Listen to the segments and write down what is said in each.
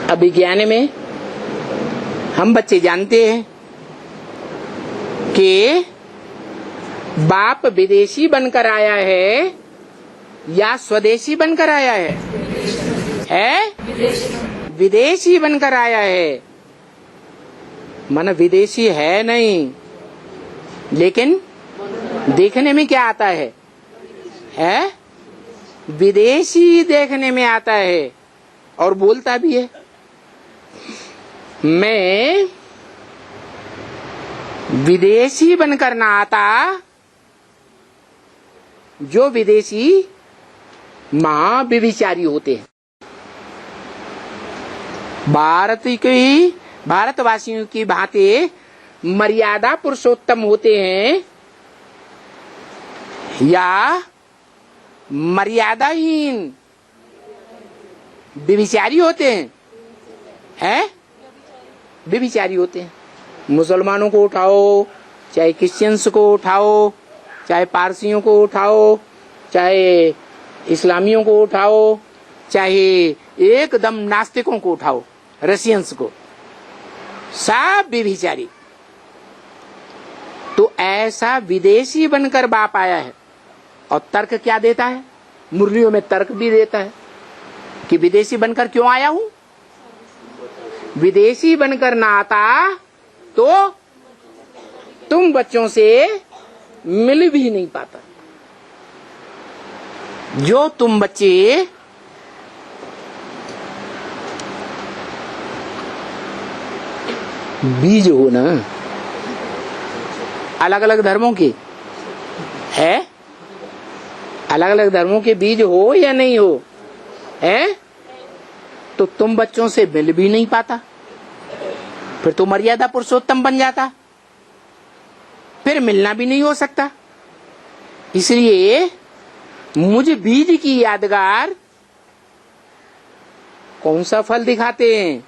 अभिज्ञान में हम बच्चे जानते हैं कि बाप विदेशी बनकर आया है या स्वदेशी बनकर आया है? विदेशी बनकर आया है। मन विदेशी है नहीं, लेकिन देखने में क्या आता है? विदेशी देखने में आता है और बोलता भी है। मैं विदेशी बनकर ना आता, जो विदेशी महाविचारी होते हैं। भारतवासियों की भांति मर्यादा पुरुषोत्तम होते हैं या मर्यादाहीन व्यभिचारी होते हैं? व्यभिचारी होते हैं। मुसलमानों को उठाओ, चाहे क्रिश्चियंस को उठाओ, चाहे पारसियों को उठाओ, चाहे इस्लामियों को उठाओ, चाहे एकदम नास्तिकों को उठाओ, रशियंस को, सब व्यभिचारी। तो ऐसा विदेशी बनकर बाप आया है और तर्क क्या देता है? मुरलियों में तर्क भी देता है कि विदेशी बनकर क्यों आया हूं? विदेशी बनकर ना आता तो तुम बच्चों से मिल भी नहीं पाता। जो तुम बच्चे बीज हो ना, अलग अलग धर्मों के है, अलग अलग धर्मों के बीज हो या नहीं हो, तो तुम बच्चों से मिल भी नहीं पाता। फिर तो मर्यादा पुरुषोत्तम बन जाता, फिर मिलना भी नहीं हो सकता। इसलिए मुझ बीज की यादगार कौन सा फल दिखाते हैं?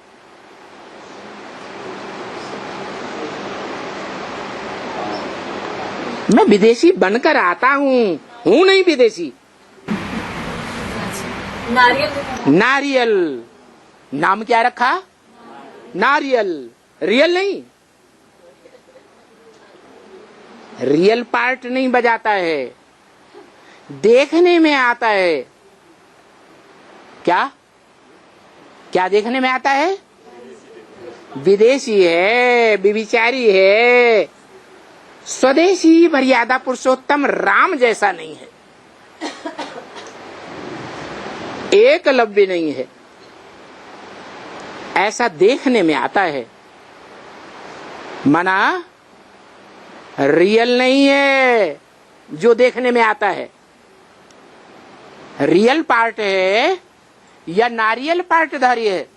मैं विदेशी बनकर आता हूँ नहीं विदेशी। नारियल नाम क्या रखा? नारियल। रियल नहीं, रियल पार्ट नहीं बजाता है, देखने में आता है। क्या क्या देखने में आता है? विदेशी है, व्यभिचारी है। स्वदेशी मर्यादा पुरुषोत्तम राम जैसा नहीं है, एकलव्य नहीं है, ऐसा देखने में आता है। मना रियल नहीं है जो देखने में आता है। रियल पार्ट है या नारियल पार्टधारी है?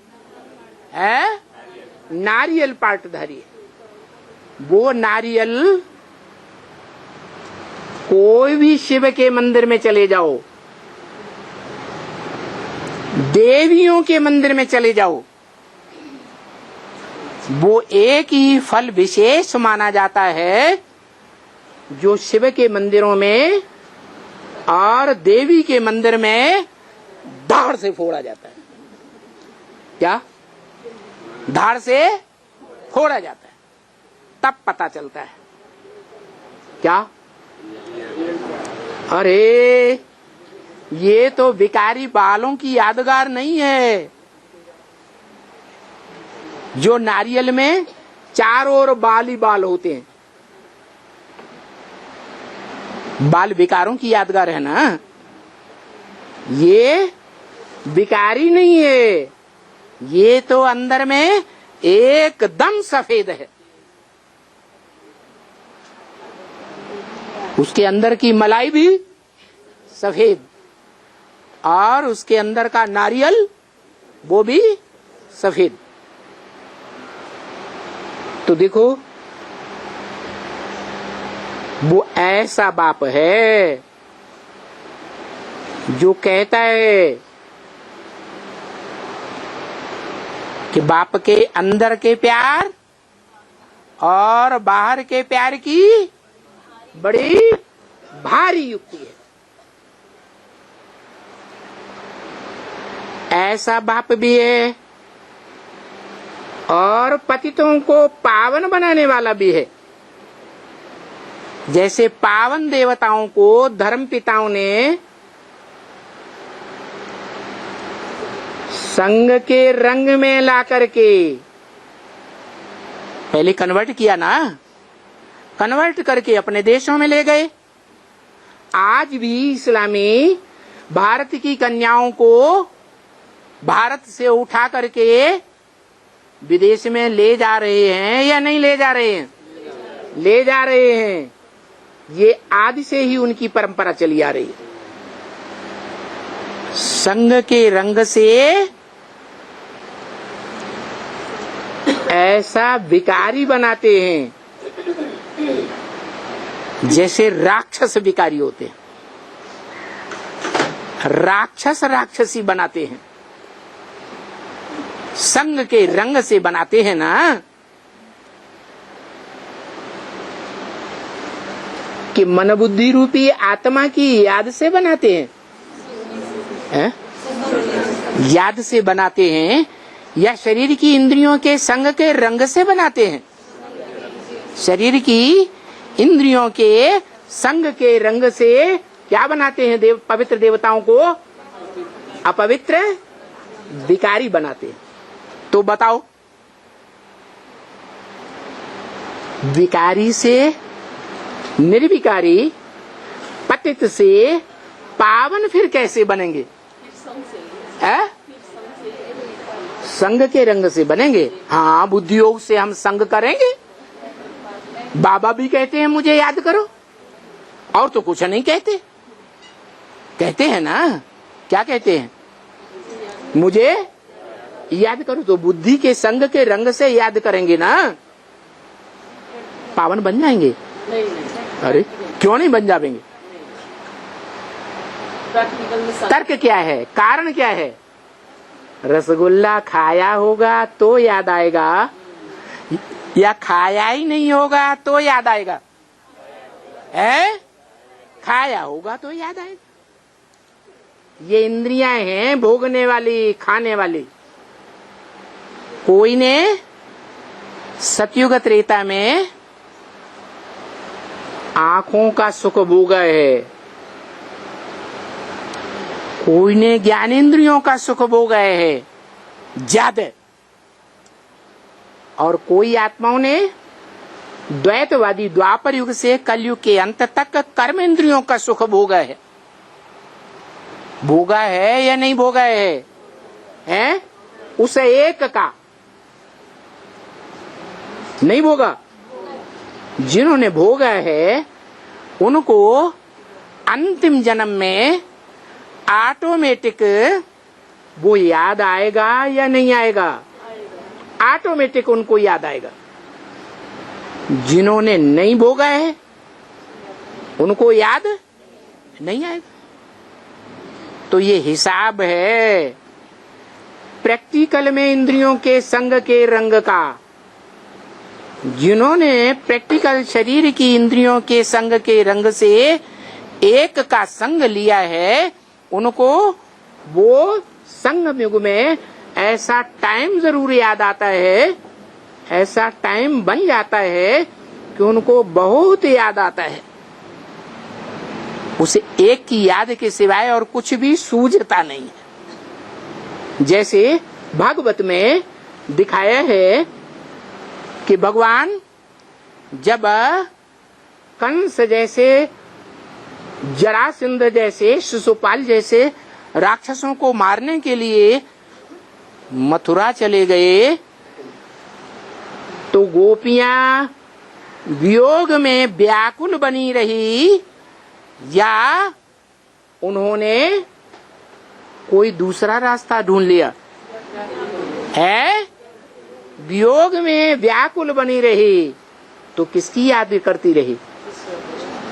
नारियल पार्टधारी है। वो नारियल कोई भी शिव के मंदिर में चले जाओ, देवियों के मंदिर में चले जाओ, वो एक ही फल विशेष माना जाता है जो शिव के मंदिरों में और देवी के मंदिर में धाड़ से फोड़ा जाता है। क्या? धाड़ से फोड़ा जाता है, तब पता चलता है। क्या? अरे ये तो भिखारी बालों की यादगार नहीं है। जो नारियल में चारों ओर बाल ही बाल होते हैं, बाल भिखारों की यादगार है ना। ये भिखारी नहीं है, ये तो अंदर में एकदम सफेद है। उसके अंदर की मलाई भी सफेद और उसके अंदर का नारियल वो भी सफेद। तो देखो वो ऐसा बाप है जो कहता है कि बाप के अंदर के प्यार और बाहर के प्यार की बड़ी भारी युक्ति है। ऐसा बाप भी है और पतितों को पावन बनाने वाला भी है। जैसे पावन देवताओं को धर्म पिताओं ने संग के रंग में ला करके पहले कन्वर्ट किया ना, कन्वर्ट करके अपने देशों में ले गए। आज भी इस्लामी भारत की कन्याओं को भारत से उठा करके विदेश में ले जा रहे हैं या नहीं ले जा रहे हैं? ले जा रहे हैं। ये आदि से ही उनकी परंपरा चली आ रही है। संग के रंग से ऐसा विकारी बनाते हैं जैसे राक्षस विकारी होते हैं। राक्षस राक्षसी बनाते हैं, संग के रंग से बनाते हैं ना। कि मन बुद्धि रूपी आत्मा की याद से बनाते हैं, याद से बनाते हैं या शरीर की इंद्रियों के संग के रंग से बनाते हैं? शरीर की इंद्रियों के संग के रंग से क्या बनाते हैं? पवित्र देवताओं को अपवित्र विकारी बनाते हैं। तो बताओ, विकारी से निर्विकारी, पतित से पावन फिर कैसे बनेंगे? संग के रंग से बनेंगे। हाँ, बुद्धि योग से हम संग करेंगे। बाबा भी कहते हैं मुझे याद करो, और तो कुछ नहीं कहते। कहते हैं ना, क्या कहते हैं? मुझे याद करो। तो बुद्धि के संग के रंग से याद करेंगे ना, पावन बन जाएंगे? नहीं। अरे क्यों नहीं बन जाएंगे? तर्क क्या है? कारण क्या है? रसगुल्ला खाया होगा तो याद आएगा, या खाया ही नहीं होगा तो याद आएगा? है, खाया होगा तो याद आएगा। ये इंद्रियां हैं भोगने वाली, खाने वाली। कोई ने सतयुग त्रेता में आंखों का सुख भोगा है, कोई ने ज्ञानेंद्रियों का सुख भोगा है ज्यादा, और कोई आत्माओं ने द्वैतवादी द्वापर युग से कलयुग के अंत तक कर्मेंद्रियों का सुख भोगा है। भोगा है या नहीं भोगा है? हैं? उस एक का नहीं भोगा। जिन्होंने भोगा है उनको अंतिम जन्म में ऑटोमेटिक वो याद आएगा या नहीं आएगा? ऑटोमेटिक उनको याद आएगा। जिन्होंने नहीं भोगा है उनको याद नहीं आएगा। तो ये हिसाब है प्रैक्टिकल में इंद्रियों के संग के रंग का। जिन्होंने प्रैक्टिकल शरीर की इंद्रियों के संग के रंग से एक का संग लिया है, उनको वो संग युग में ऐसा टाइम जरूर याद आता है, ऐसा टाइम बन जाता है कि उनको बहुत याद आता है। उसे एक की याद के सिवाय और कुछ भी सूझता नहीं है। जैसे भागवत में दिखाया है कि भगवान जब कंस जैसे, जरासंध जैसे, शिशुपाल जैसे राक्षसों को मारने के लिए मथुरा चले गए, तो गोपियां वियोग में व्याकुल बनी रही, या उन्होंने कोई दूसरा रास्ता ढूंढ लिया है? वियोग में व्याकुल बनी रही तो किसकी याद करती रही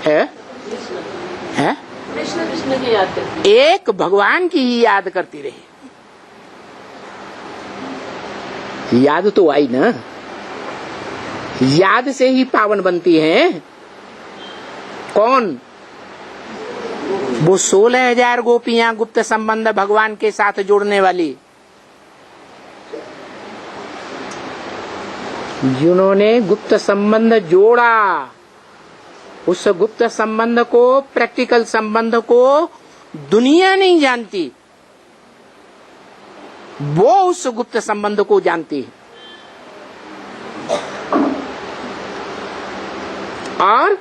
है? कृष्ण कृष्ण की याद करती, एक भगवान की ही याद करती रही। याद तो आई ना, याद से ही पावन बनती हैं। कौन? वो 16,000 गोपियां गुप्त संबंध भगवान के साथ जोड़ने वाली। जिन्होंने गुप्त संबंध जोड़ा, उस गुप्त संबंध को, प्रैक्टिकल संबंध को दुनिया नहीं जानती, वो उस गुप्त संबंध को जानती है। और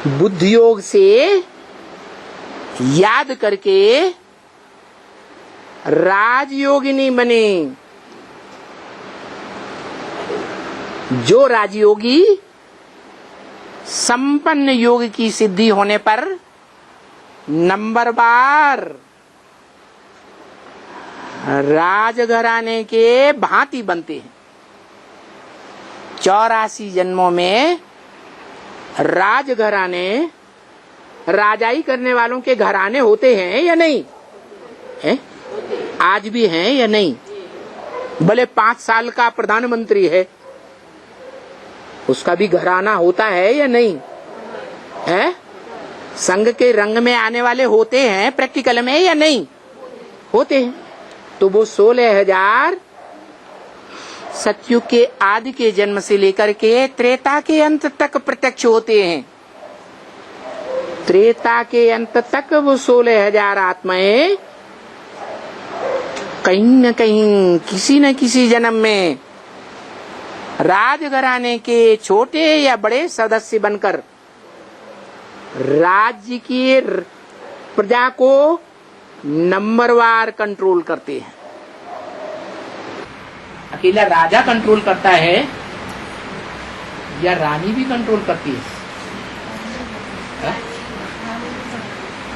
बुद्धि योग से याद करके राजयोगिनी बने। जो राजयोगी संपन्न योग की सिद्धि होने पर नंबरवार राजघराने के भांति बनते हैं। 84 जन्मों में राजघराने, राजाई करने वालों के घराने होते हैं या नहीं है? आज भी हैं या नहीं? भले 5 साल का प्रधानमंत्री है, उसका भी घराना होता है या नहीं है? संघ के रंग में आने वाले होते हैं प्रैक्टिकल में या नहीं होते हैं? तो वो 16,000 सतयुग के आदि के जन्म से लेकर के त्रेता के अंत तक प्रत्यक्ष होते हैं। त्रेता के अंत तक वो 16,000 आत्माएं कहीं न कहीं, किसी न किसी जन्म में राजघराने के छोटे या बड़े सदस्य बनकर राज्य की प्रजा को नंबरवार कंट्रोल करते हैं। अकेला राजा कंट्रोल करता है या रानी भी कंट्रोल करती है?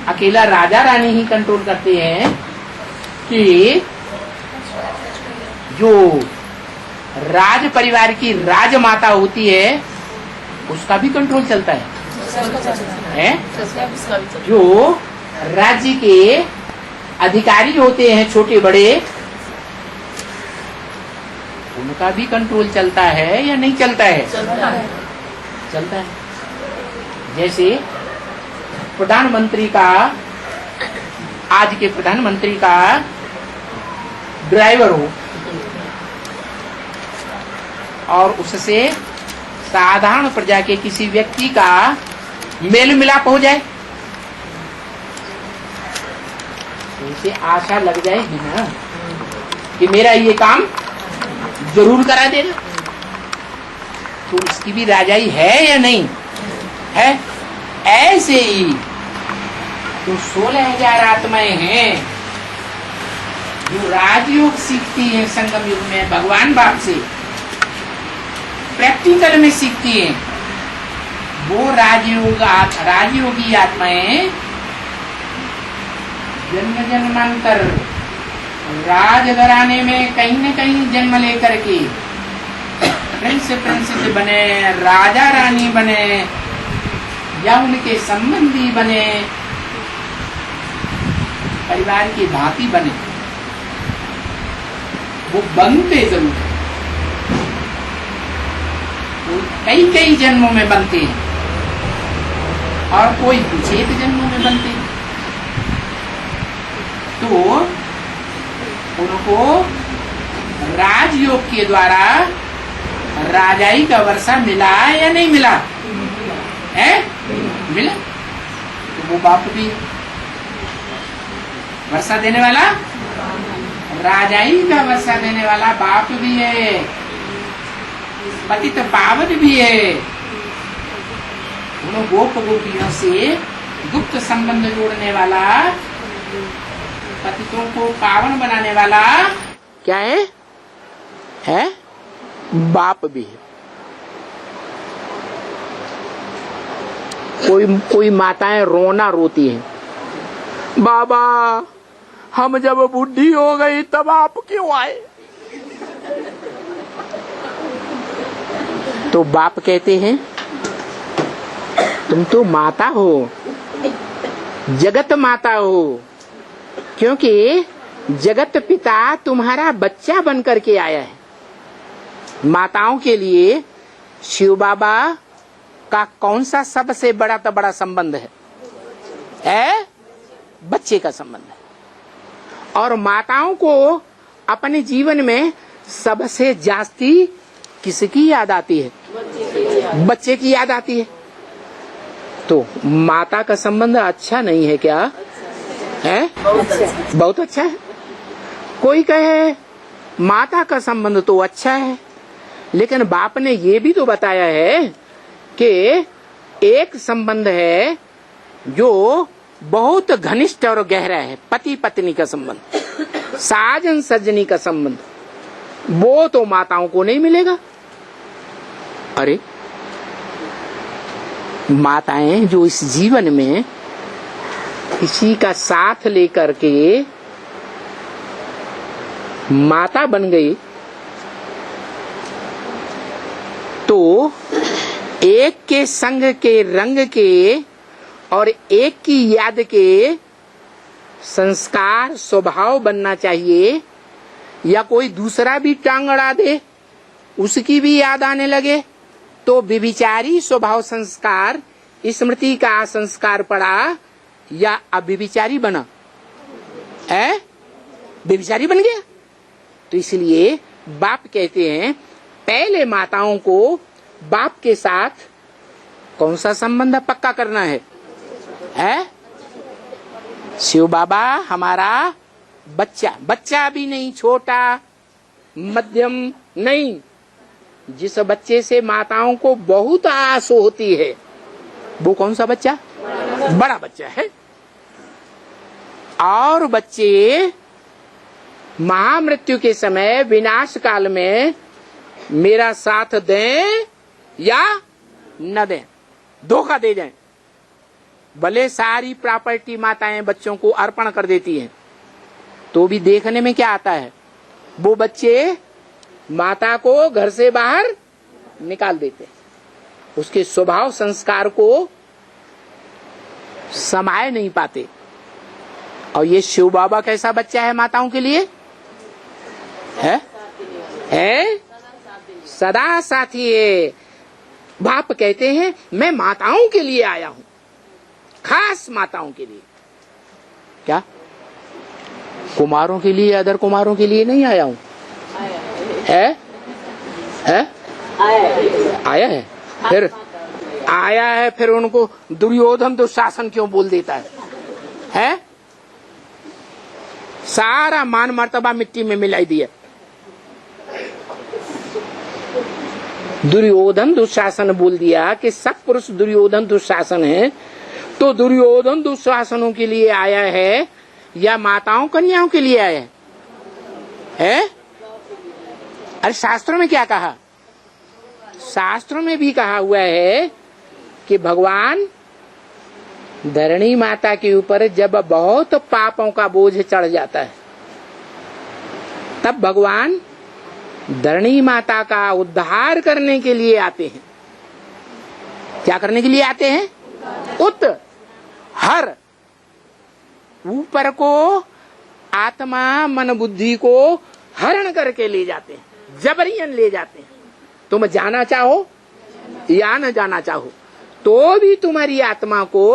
अकेला राजा रानी ही कंट्रोल करते हैं कि जो राज परिवार की राजमाता होती है उसका भी कंट्रोल चलता है? जो राज्य के अधिकारी होते हैं छोटे बड़े, उनका भी कंट्रोल चलता है या नहीं चलता है? चलता है। जैसे प्रधानमंत्री का, आज के प्रधानमंत्री का ड्राइवर हो और उससे साधारण प्रजा के किसी व्यक्ति का मेल मिलाप हो जाए, तो उसे आशा लग जाएगी ना कि मेरा ये काम जरूर करा देगा। तो उसकी भी राजाई है या नहीं है? ऐसे ही तो 16,000 आत्माएं हैं जो राजयोग सीखती हैं संगम युग में भगवान बाप से, प्रैक्टिकल में सीखती हैं। वो राजयोगी आत्माएं जन्म जन्मांतर राजघराने में कहीं न कहीं जन्म लेकर के प्रिंसेस बने, राजा रानी बने या उनके संबंधी बने, परिवार की भांति बने। वो बनते जरूर, वो कई कई जन्मों में बनते हैं और कोई कुछ एक जन्मों में बनते हैं। तो उनको राजयोग के द्वारा राजाई का वर्षा मिला या नहीं मिला है? मिला। तो वो बाप भी वर्षा देने वाला, राजाई का वर्षा देने वाला बाप भी है, पतित पावन भी है। उन गोप गोपियों से गुप्त संबंध जोड़ने वाला, पतितों को पावन बनाने वाला क्या है? बाप भी है। कोई माताएं रोना रोती हैं, बाबा हम जब बुढ़ी हो गई तब आप क्यों आए? तो बाप कहते हैं तुम तो माता हो, जगत माता हो, क्योंकि जगत पिता तुम्हारा बच्चा बन करके आया है। माताओं के लिए शिव बाबा का कौन सा सबसे बड़ा तो बड़ा संबंध है? बच्चे का संबंध है। और माताओं को अपने जीवन में सबसे जास्ती किसकी याद आती है? बच्चे की याद आती है। तो माता का संबंध अच्छा नहीं है क्या? है बहुत अच्छा है। कोई कहे माता का संबंध तो अच्छा है, लेकिन बाप ने ये भी तो बताया है कि एक संबंध है जो बहुत घनिष्ठ और गहरा है, पति पत्नी का संबंध, साजन सज्जनी का संबंध। वो तो माताओं को नहीं मिलेगा। अरे माताएं जो इस जीवन में किसी का साथ लेकर के माता बन गई, तो एक के संग के रंग के और एक की याद के संस्कार स्वभाव बनना चाहिए, या कोई दूसरा भी टांग अड़ा दे उसकी भी याद आने लगे तो व्यभिचारी स्वभाव संस्कार स्मृति का संस्कार पड़ा या अव्यभिचारी बना? है व्यभिचारी बन गया। तो इसलिए बाप कहते हैं पहले माताओं को बाप के साथ कौन सा संबंध पक्का करना है? शिव बाबा हमारा बच्चा, बच्चा भी नहीं, छोटा मध्यम नहीं, जिस बच्चे से माताओं को बहुत आस होती है, वो कौन सा बच्चा? बड़ा बच्चा है। और बच्चे महामृत्यु के समय विनाश काल में मेरा साथ दें या न दें, धोखा दे जाएं, भले सारी प्रॉपर्टी माताएं बच्चों को अर्पण कर देती हैं, तो भी देखने में क्या आता है? वो बच्चे माता को घर से बाहर निकाल देते, उसके स्वभाव संस्कार को समाये नहीं पाते। और ये शिव बाबा कैसा बच्चा है माताओं के लिए? है सदा साथी है। बाप कहते हैं मैं माताओं के लिए आया हूं, खास माताओं के लिए। क्या कुमारों के लिए, अदर कुमारों के लिए नहीं आया हूं? आया है फिर आया है, फिर उनको दुर्योधन दुशासन क्यों बोल देता है? सारा मान मर्तबा मिट्टी में मिलाई दिया। दुर्योधन दुशासन बोल दिया कि सब पुरुष दुर्योधन दुशासन है, तो दुर्योधन दुशासनों के लिए आया है या माताओं कन्याओं के लिए आया है? अरे शास्त्रों में क्या कहा? शास्त्रों में भी कहा हुआ है कि भगवान धरणी माता के ऊपर जब बहुत पापों का बोझ चढ़ जाता है, तब भगवान धरणी माता का उद्धार करने के लिए आते हैं। क्या करने के लिए आते हैं? हर ऊपर को आत्मा मन बुद्धि को हरण करके ले जाते हैं, जबरियन ले जाते हैं। तुम जाना चाहो या न जाना चाहो, तो भी तुम्हारी आत्मा को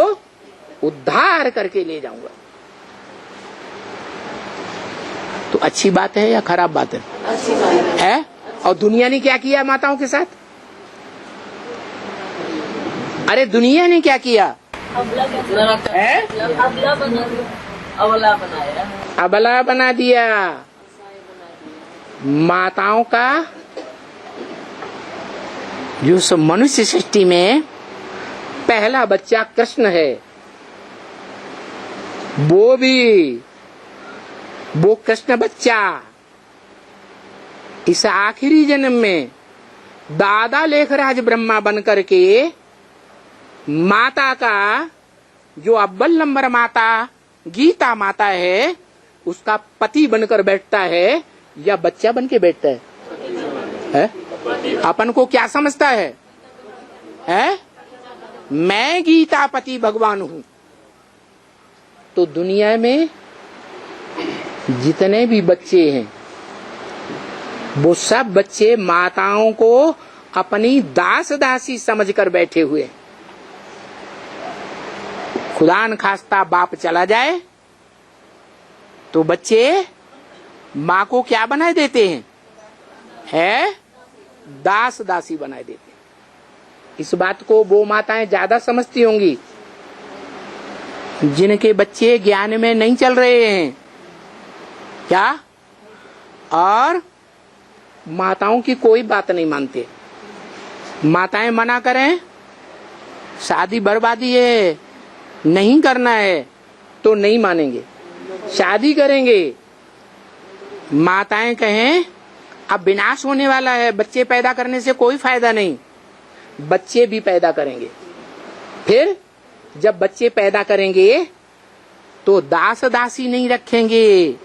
उद्धार करके ले जाऊंगा। तो अच्छी बात है या खराब बात है? अच्छी बात है। और दुनिया ने क्या किया माताओं के साथ? अरे दुनिया ने क्या किया? अबला बना दिया। माताओं का जो मनुष्य सृष्टि में पहला बच्चा कृष्ण है, वो कृष्ण बच्चा इस आखिरी जन्म में दादा लेखराज ब्रह्मा बन करके माता का जो अव्वल नंबर माता गीता माता है उसका पति बनकर बैठता है या बच्चा बन के बैठता है? अपन को क्या समझता है? मैं गीता पति भगवान हूं। तो दुनिया में जितने भी बच्चे हैं वो सब बच्चे माताओं को अपनी दास दासी समझकर बैठे हुए। खुदा न खास्ता बाप चला जाए तो बच्चे माँ को क्या बना देते हैं? दास दासी बना देते हैं। इस बात को वो माताएं ज्यादा समझती होंगी जिनके बच्चे ज्ञान में नहीं चल रहे हैं क्या, और माताओं की कोई बात नहीं मानते। माताएं मना करें शादी बर्बादी है, नहीं करना है, तो नहीं मानेंगे, शादी करेंगे। माताएं कहें अब विनाश होने वाला है, बच्चे पैदा करने से कोई फायदा नहीं, बच्चे भी पैदा करेंगे। फिर जब बच्चे पैदा करेंगे तो दास दासी नहीं रखेंगे।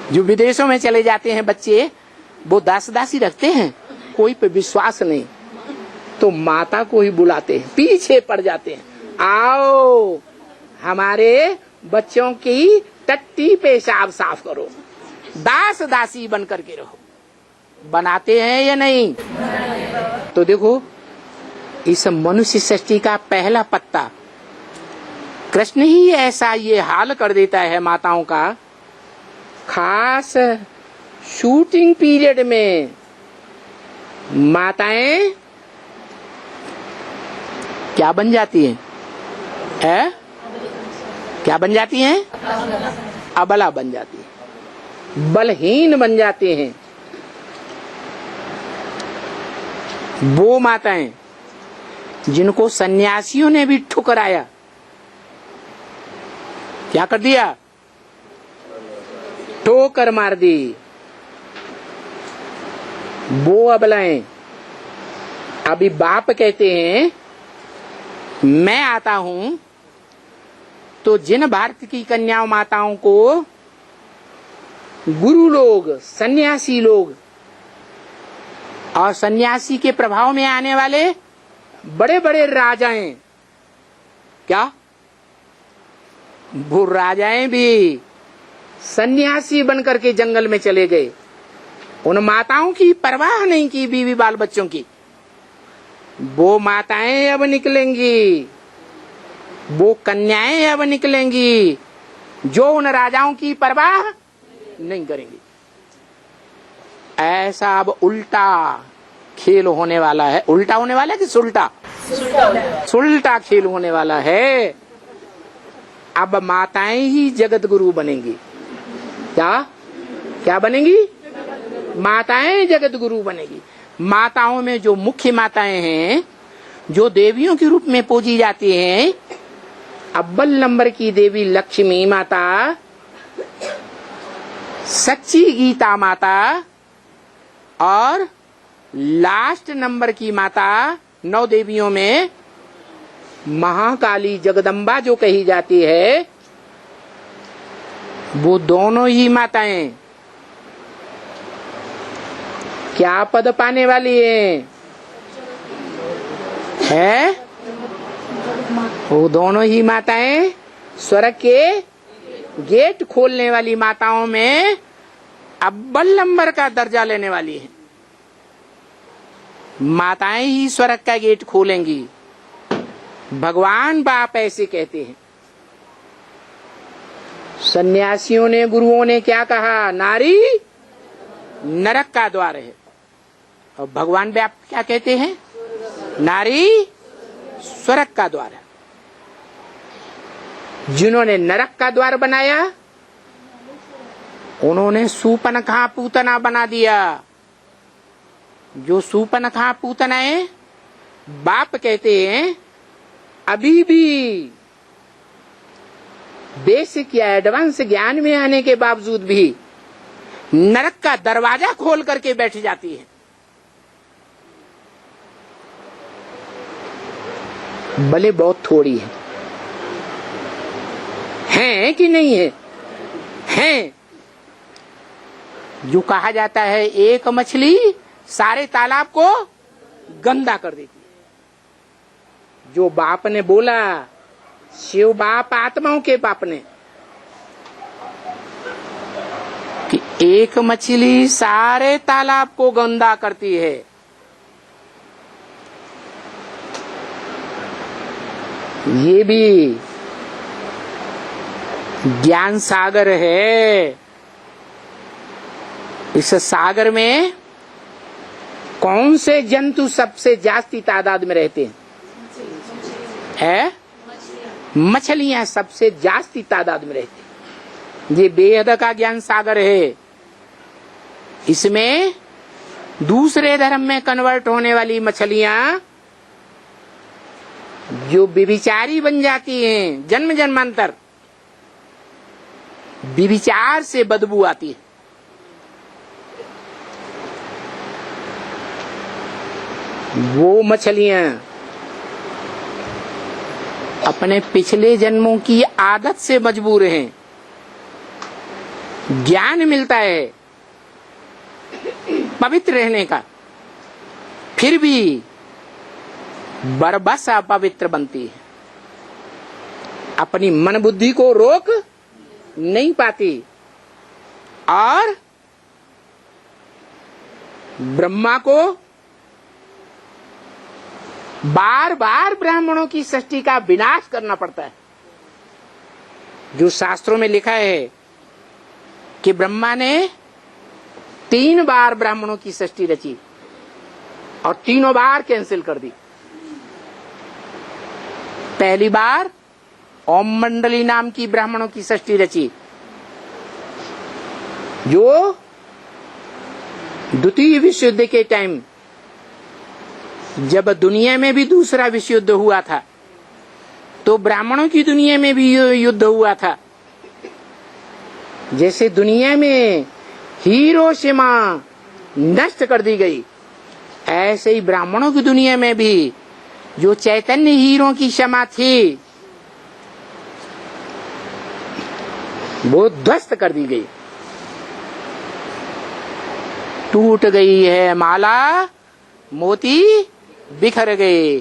जो विदेशों में चले जाते हैं बच्चे, वो दास दासी रखते हैं, कोई पे विश्वास नहीं, तो माता को ही बुलाते हैं, पीछे पड़ जाते हैं, आओ हमारे बच्चों की टट्टी पेशाब साफ करो, दास दासी बन करके रहो। बनाते हैं या नहीं? तो देखो इस मनुष्य सृष्टि का पहला पत्ता कृष्ण ही ऐसा ये हाल कर देता है माताओं का। खास शूटिंग पीरियड में माताएं क्या बन जाती हैं? क्या बन जाती हैं? अबला बन जाती है, बलहीन बन जाते हैं। वो माताएं जिनको सन्यासियों ने भी ठुकराया, क्या कर दिया? ठोकर मार दी। वो अबलाएं अभी बाप कहते हैं मैं आता हूं तो जिन भारत की कन्याओं माताओं को गुरु लोग, सन्यासी लोग और सन्यासी के प्रभाव में आने वाले बड़े बड़े राजाएं, क्या वो राजाएं भी सन्यासी बनकर के जंगल में चले गए। उन माताओं की परवाह नहीं की बीवी बाल बच्चों की। वो माताएं अब निकलेंगी, वो कन्याएं अब निकलेंगी जो उन राजाओं की परवाह नहीं करेंगी। ऐसा अब उल्टा खेल होने वाला है। उल्टा होने वाला है कि सुल्टा? सुल्टा खेल होने वाला है। अब माताएं ही जगत गुरु बनेंगी। क्या बनेंगी? माताएं जगत गुरु बनेगी। माताओं में जो मुख्य माताएं हैं, जो देवियों के रूप में पूजी जाती हैं, अव्वल नंबर की देवी लक्ष्मी माता, सच्ची गीता माता, और लास्ट नंबर की माता 9 देवियों में महाकाली जगदम्बा जो कही जाती है, वो दोनों ही माताएं क्या पद पाने वाली है? वो दोनों ही माताएं स्वर्ग के गेट खोलने वाली माताओं में अव्वल नंबर का दर्जा लेने वाली है। माताएं ही स्वर्ग का गेट खोलेंगी। भगवान बाप ऐसे कहते हैं। सन्यासियों ने, गुरुओं ने क्या कहा? नारी नरक का द्वार है। और भगवान बाप क्या कहते हैं? नारी स्वर्ग का द्वार है। जिन्होंने नरक का द्वार बनाया, उन्होंने सूपनखा पूतना बना दिया। जो सूपनखा पूतनाएं, बाप कहते हैं अभी भी बेसिक या एडवांस ज्ञान में आने के बावजूद भी नरक का दरवाजा खोल करके बैठ जाती है। भले बहुत थोड़ी है कि नहीं है? हैं। जो कहा जाता है एक मछली सारे तालाब को गंदा कर देती है। जो बाप ने बोला, शिव बाप, आत्माओं के बाप ने, कि एक मछली सारे तालाब को गंदा करती है, ये भी ज्ञान सागर है। इस सागर में कौन से जंतु सबसे जास्ती तादाद में रहते हैं? मछलियां सबसे जास्ती तादाद में रहती हैं। ये बेहद का ज्ञान सागर है। इसमें दूसरे धर्म में कन्वर्ट होने वाली मछलियां जो व्यभिचारी बन जाती हैं, जन्म जन्मांतर व्यभिचार से बदबू आती है। वो मछलियां अपने पिछले जन्मों की आदत से मजबूर हैं। ज्ञान मिलता है पवित्र रहने का, फिर भी बरबस अपवित्र बनती है। अपनी मन बुद्धि को रोक नहीं पाती और ब्रह्मा को बार बार ब्राह्मणों की सृष्टि का विनाश करना पड़ता है। जो शास्त्रों में लिखा है कि ब्रह्मा ने 3 बार ब्राह्मणों की सृष्टि रची और तीनों बार कैंसिल कर दी। पहली बार ओम मंडली नाम की ब्राह्मणों की सृष्टि रची, जो द्वितीय विश्व युद्ध के टाइम जब दुनिया में भी दूसरा विश्व युद्ध हुआ था तो ब्राह्मणों की दुनिया में भी युद्ध हुआ था। जैसे दुनिया में हिरोशिमा नष्ट कर दी गई, ऐसे ही ब्राह्मणों की दुनिया में भी जो चैतन्य हीरों की क्षमा थी वो ध्वस्त कर दी गई। टूट गई है माला, मोती बिखर गए,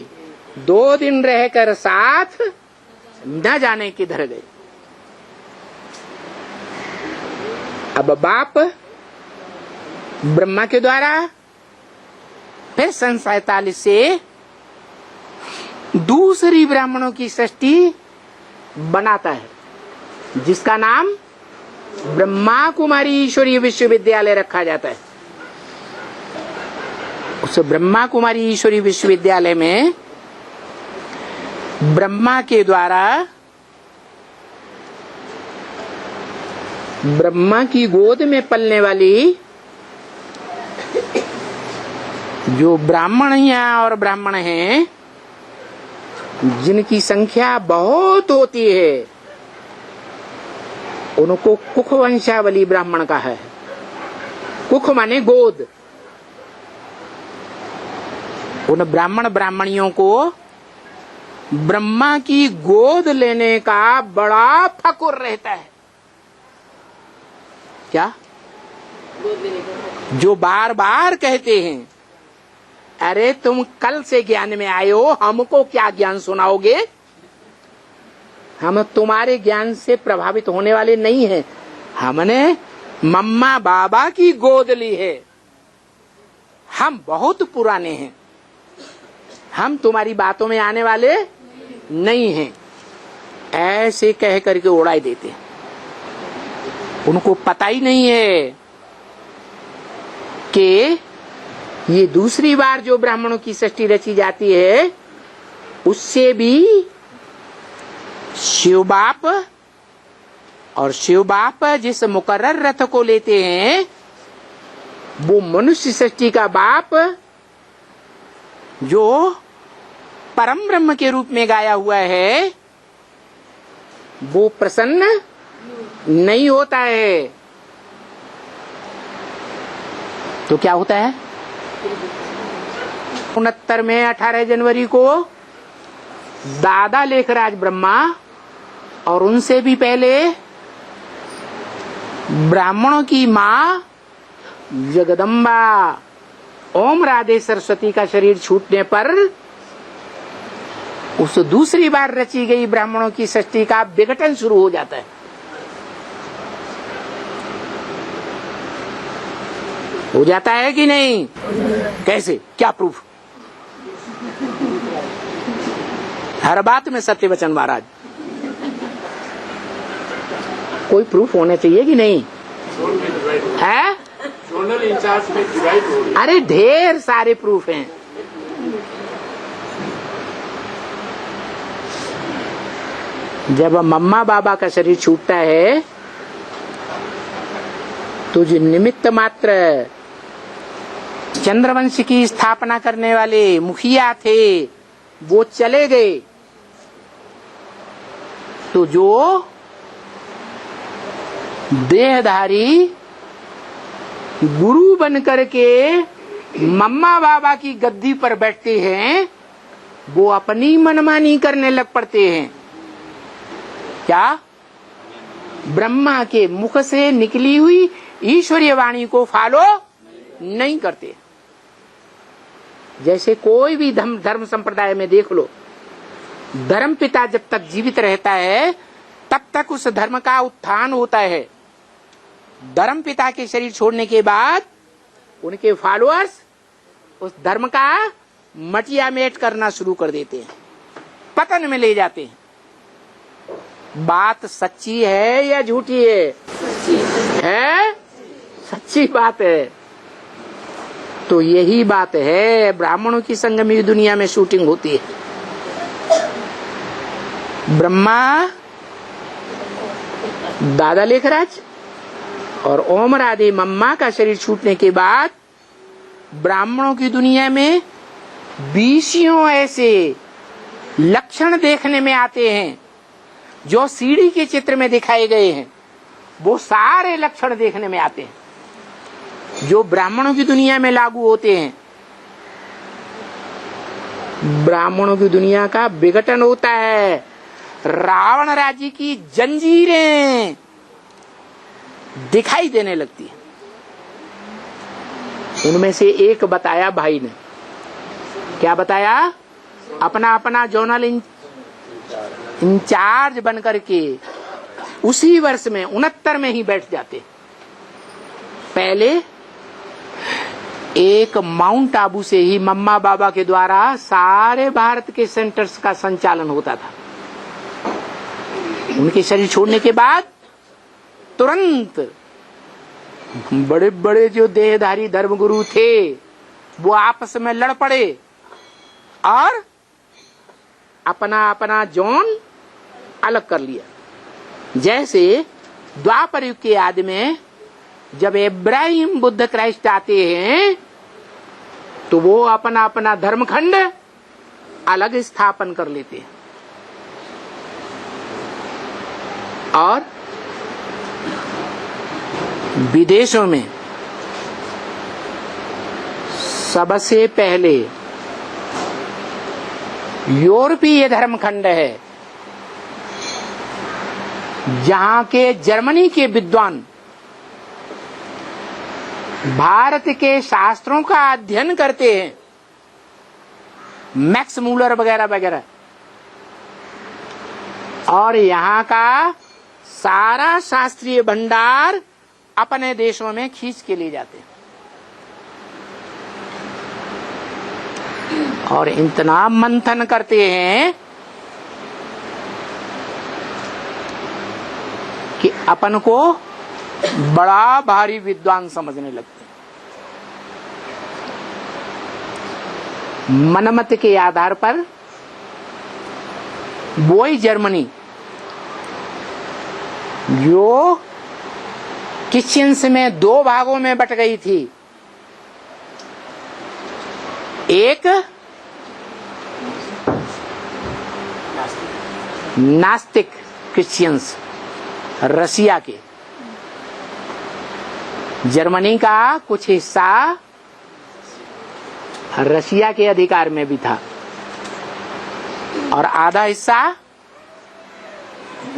2 दिन रहकर साथ न जाने किधर गए। अब बाप ब्रह्मा के द्वारा फिर सन 47 से दूसरी ब्राह्मणों की सृष्टि बनाता है, जिसका नाम ब्रह्मा कुमारी ईश्वरीय विश्वविद्यालय रखा जाता है। उस ब्रह्मा कुमारी ईश्वरीय विश्वविद्यालय में ब्रह्मा के द्वारा ब्रह्मा की गोद में पलने वाली जो ब्राह्मणियां और ब्राह्मण हैं, जिनकी संख्या बहुत होती है, उनको कुख वंशावली ब्राह्मण का है। कुख माने गोद। उन ब्राह्मण ब्राह्मणियों को ब्रह्मा की गोद लेने का बड़ा फकुर रहता है। क्या? जो बार बार कहते हैं, अरे तुम कल से ज्ञान में आए हो, हमको क्या ज्ञान सुनाओगे? हम तुम्हारे ज्ञान से प्रभावित होने वाले नहीं हैं। हमने मम्मा बाबा की गोद ली है, हम बहुत पुराने हैं, हम तुम्हारी बातों में आने वाले नहीं हैं। ऐसे कह करके उड़ाई देते हैं। उनको पता ही नहीं है कि ये दूसरी बार जो ब्राह्मणों की सृष्टि रची जाती है, उससे भी शिव बाप और शिव बाप जिस मुकर्रर रथ को लेते हैं, वो मनुष्य सृष्टि का बाप जो परम ब्रह्म के रूप में गाया हुआ है, वो प्रसन्न नहीं होता है। तो क्या होता है? 69 में 18 जनवरी को दादा लेखराज ब्रह्मा और उनसे भी पहले ब्राह्मणों की मां जगदम्बा ओम राधे सरस्वती का शरीर छूटने पर उस दूसरी बार रची गई ब्राह्मणों की सृष्टि का विघटन शुरू हो जाता है। हो जाता है कि नहीं? कैसे? क्या प्रूफ? हर बात में सत्य वचन महाराज। कोई प्रूफ होने चाहिए कि नहीं है? जोनल इंचार्ज में डिवाइड हो गई। अरे ढेर सारे प्रूफ हैं। जब मम्मा बाबा का शरीर छूटता है तो जो निमित्त मात्र चंद्रवंश की स्थापना करने वाले मुखिया थे वो चले गए, तो जो देहधारी गुरु बनकर के मम्मा बाबा की गद्दी पर बैठते हैं वो अपनी मनमानी करने लग पड़ते हैं। क्या? ब्रह्मा के मुख से निकली हुई ईश्वरीय वाणी को फॉलो नहीं करते। जैसे कोई भी धर्म संप्रदाय में देख लो, धर्म पिता जब तक जीवित रहता है तब तक उस धर्म का उत्थान होता है। धर्म पिता के शरीर छोड़ने के बाद उनके फॉलोअर्स उस धर्म का मटिया मेट करना शुरू कर देते हैं, पतन में ले जाते हैं। बात सच्ची है या झूठी है? है, सच्ची बात है। तो यही बात है, ब्राह्मणों की संगमी दुनिया में शूटिंग होती है। ब्रह्मा दादा लेखराज और ओम राधे मम्मा का शरीर छूटने के बाद ब्राह्मणों की दुनिया में 20 ऐसे लक्षण देखने में आते हैं जो सीढ़ी के चित्र में दिखाए गए हैं। वो सारे लक्षण देखने में आते हैं जो ब्राह्मणों की दुनिया में लागू होते हैं। ब्राह्मणों की दुनिया का विघटन होता है। रावण राज्य की जंजीरें दिखाई देने लगती है। उनमें से एक बताया भाई ने, क्या बताया? अपना अपना जोनल इंचार्ज बनकर के उसी वर्ष में 69 में ही बैठ जाते। पहले एक माउंट आबू से ही मम्मा बाबा के द्वारा सारे भारत के सेंटर्स का संचालन होता था। उनके शरीर छोड़ने के बाद तुरंत बड़े बड़े जो देहधारी धर्मगुरु थे वो आपस में लड़ पड़े और अपना अपना जोन अलग कर लिया। जैसे द्वापर युग के आदि में जब इब्राहिम बुद्ध क्राइस्ट आते हैं तो वो अपना अपना धर्मखंड अलग स्थापन कर लेते हैं और विदेशों में सबसे पहले यूरोपीय धर्मखंड है जहां के जर्मनी के विद्वान भारत के शास्त्रों का अध्ययन करते हैं, मैक्स मूलर वगैरह वगैरह, और यहाँ का सारा शास्त्रीय भंडार अपने देशों में खींच के ले जाते हैं और इतना मंथन करते हैं कि अपन को बड़ा भारी विद्वान समझने लगते हैं। मनमत के आधार पर वही जर्मनी जो क्रिश्चियंस में 2 भागों में बट गई थी, एक नास्तिक क्रिश्चियंस रसिया के, जर्मनी का कुछ हिस्सा रसिया के अधिकार में भी था और आधा हिस्सा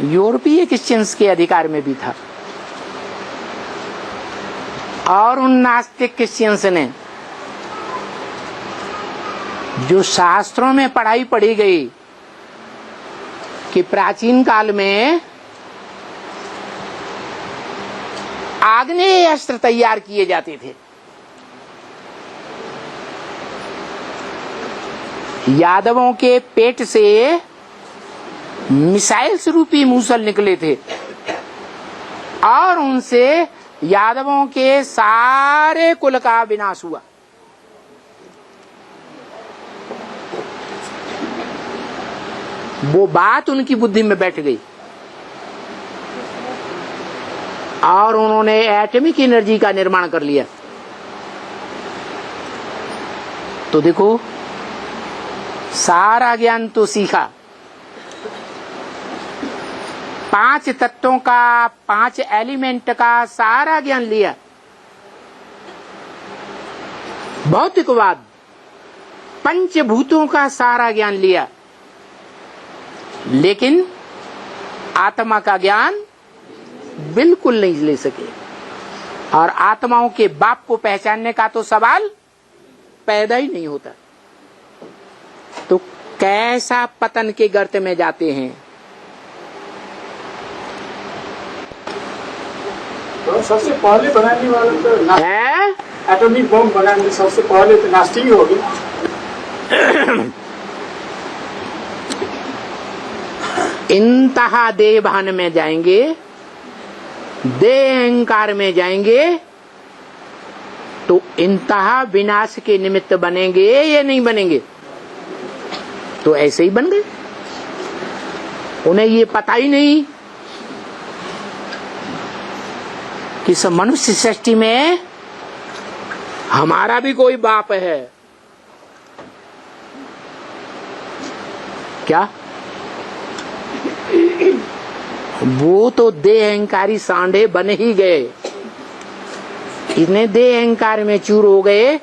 यूरोपीय क्रिश्चियंस के अधिकार में भी था। और उन नास्तिक क्रिश्चियंस ने जो शास्त्रों में पढ़ाई पढ़ी गई कि प्राचीन काल में आग्नेय अस्त्र तैयार किए जाते थे, यादवों के पेट से मिसाइल्स रूपी मूसल निकले थे और उनसे यादवों के सारे कुल का विनाश हुआ। वो बात उनकी बुद्धि में बैठ गई और उन्होंने एटॉमिक एनर्जी का निर्माण कर लिया। तो देखो, सारा ज्ञान तो सीखा, 5 तत्वों का, 5 एलिमेंट का सारा ज्ञान लिया, भौतिकवाद, पंचभूतों का सारा ज्ञान लिया, लेकिन आत्मा का ज्ञान बिल्कुल नहीं ले सके। और आत्माओं के बाप को पहचानने का तो सवाल पैदा ही नहीं होता। तो कैसा पतन के गर्त में जाते हैं। तो सबसे पहले बनाने वाले तो है एटॉमिक बम बनाने सबसे पहले तो नास्तिक ही होगी। इंतहा देह भान में जाएंगे, देह अहंकार में जाएंगे, तो इंतहा विनाश के निमित्त बनेंगे या नहीं बनेंगे? तो ऐसे ही बन गए। उन्हें ये पता ही नहीं कि सब मनुष्य सृष्टि में हमारा भी कोई बाप है। क्या? वो तो देह अहंकारी सांडे बन ही गए। इतने देह अहंकार में चूर हो गए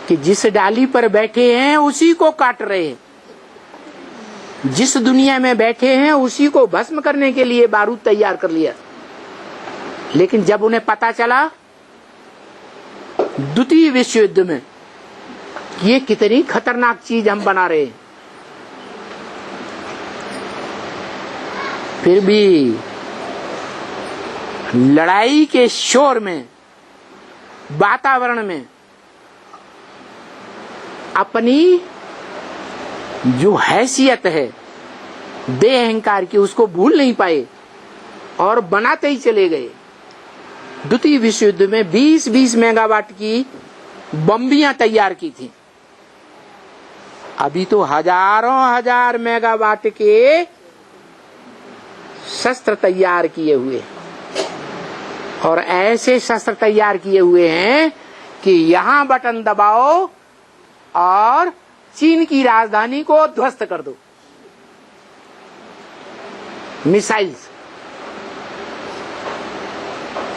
कि जिस डाली पर बैठे हैं उसी को काट रहे हैं, जिस दुनिया में बैठे हैं उसी को भस्म करने के लिए बारूद तैयार कर लिया। लेकिन जब उन्हें पता चला द्वितीय विश्व युद्ध में ये कितनी खतरनाक चीज हम बना रहे हैं, फिर भी लड़ाई के शोर में, वातावरण में अपनी जो हैसियत है देह अहंकार की उसको भूल नहीं पाए और बनाते ही चले गए। द्वितीय विश्व युद्ध में 20-20 मेगावाट की बम्बियां तैयार की थी। अभी तो हजारों हजार मेगावाट के शस्त्र तैयार किए हुए, और ऐसे शस्त्र तैयार किए हुए हैं कि यहां बटन दबाओ और चीन की राजधानी को ध्वस्त कर दो। मिसाइल्स।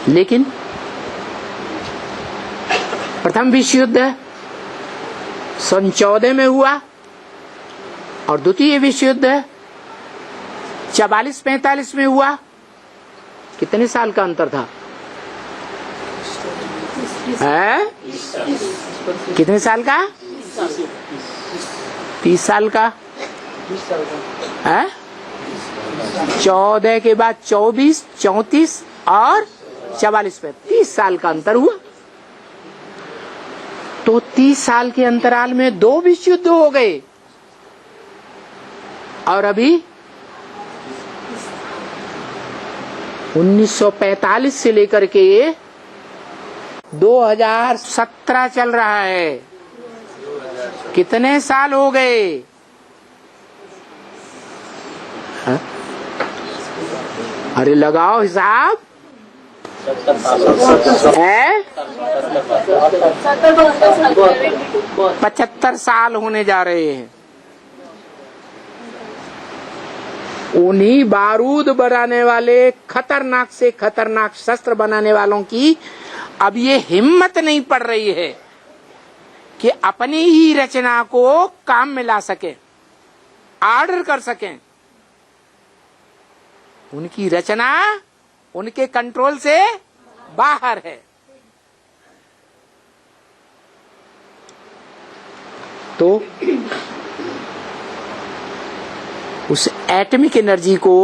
लेकिन प्रथम विश्व युद्ध सन 14 में हुआ और द्वितीय विश्व युद्ध 44-45 में हुआ। कितने साल का अंतर था? है? कितने साल का? 30 साल का है? 14 के बाद 24, 34 और 44 में 30 साल का अंतर हुआ। तो 30 साल के अंतराल में 2 विश्व युद्ध हो गए। और अभी 1945 से लेकर के 2017 चल रहा है। कितने साल हो गए? हा? अरे लगाओ हिसाब। है 75 साल होने जा रहे हैं। उन्हीं बारूद बनाने वाले, खतरनाक से खतरनाक शस्त्र बनाने वालों की अब ये हिम्मत नहीं पड़ रही है कि अपनी ही रचना को काम में ला सके, ऑर्डर कर सकें। उनकी रचना उनके कंट्रोल से बाहर है। तो उस एटॉमिक एनर्जी को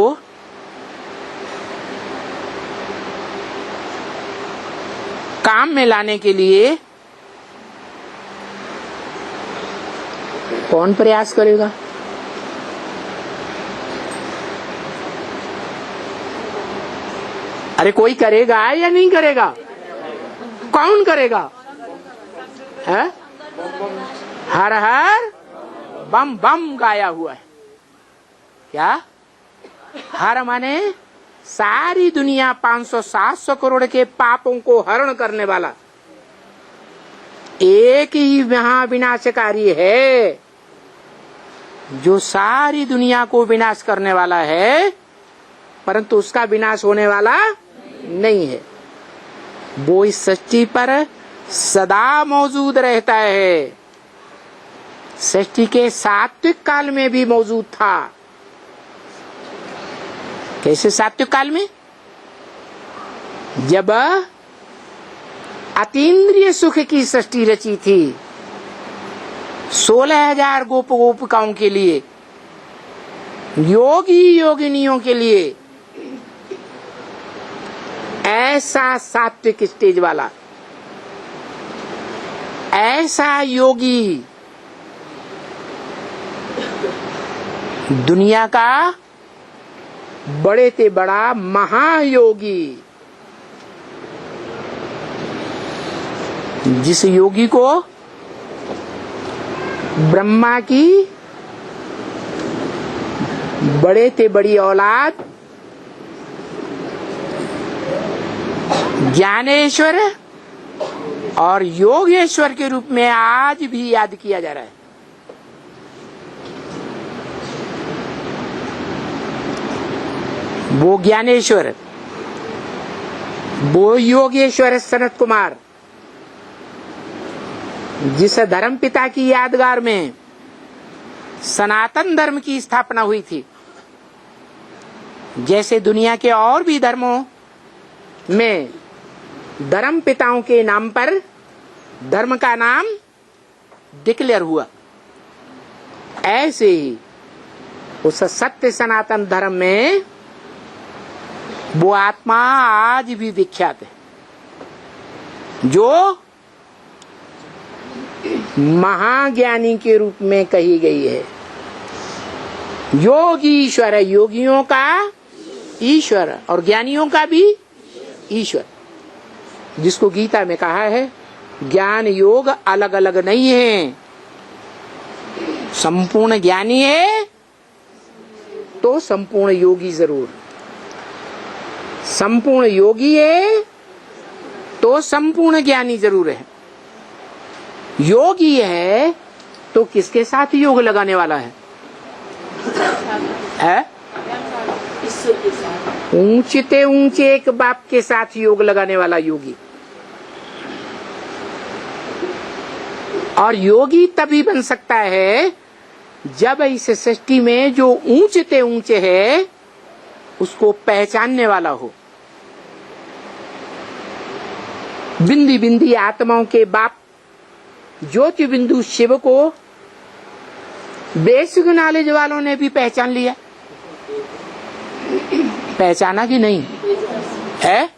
काम में लाने के लिए कौन प्रयास करेगा? अरे कोई करेगा या नहीं करेगा? कौन करेगा? है? हर हर बम बम गाया हुआ है। क्या? हर माने सारी दुनिया 500-700 करोड़ के पापों को हरण करने वाला एक ही महाविनाशकारी है, जो सारी दुनिया को विनाश करने वाला है, परंतु उसका विनाश होने वाला नहीं है। वो इस सृष्टि पर सदा मौजूद रहता है। सृष्टि के सात्विक काल में भी मौजूद था। कैसे सात्विक काल में? जब अतीन्द्रिय सुख की सृष्टि रची थी 16,000 गोपिकाओं के लिए, योगी योगिनियों के लिए, ऐसा सात्विक स्टेज वाला, ऐसा योगी दुनिया का बड़े से बड़ा महायोगी, जिस योगी को ब्रह्मा की बड़े से बड़ी औलाद ज्ञानेश्वर और योगेश्वर के रूप में आज भी याद किया जा रहा है। वो ज्ञानेश्वर, वो योगेश्वर सनत कुमार, जिस धर्म पिता की यादगार में सनातन धर्म की स्थापना हुई थी, जैसे दुनिया के और भी धर्मों में धर्म पिताओं के नाम पर धर्म का नाम डिक्लेयर हुआ, ऐसे ही उस सत्य सनातन धर्म में वो आत्मा आज भी विख्यात है, जो महाज्ञानी के रूप में कही गई है। योगीश्वर, योगियों का ईश्वर और ज्ञानियों का भी ईश्वर, जिसको गीता में कहा है ज्ञान योग अलग अलग नहीं है। संपूर्ण ज्ञानी है तो संपूर्ण योगी जरूर, संपूर्ण योगी है तो संपूर्ण ज्ञानी जरूर है। योगी है तो किसके साथ योग लगाने वाला है? ऊंचे ऊंचे एक बाप के साथ योग लगाने वाला योगी। और योगी तभी बन सकता है जब इस सृष्टि में जो ऊंचे ऊंचे है उसको पहचानने वाला हो। बिंदी बिंदी आत्माओं के बाप ज्योति बिंदु शिव को बेसिक नॉलेज वालों ने भी पहचान लिया। पहचाना कि नहीं है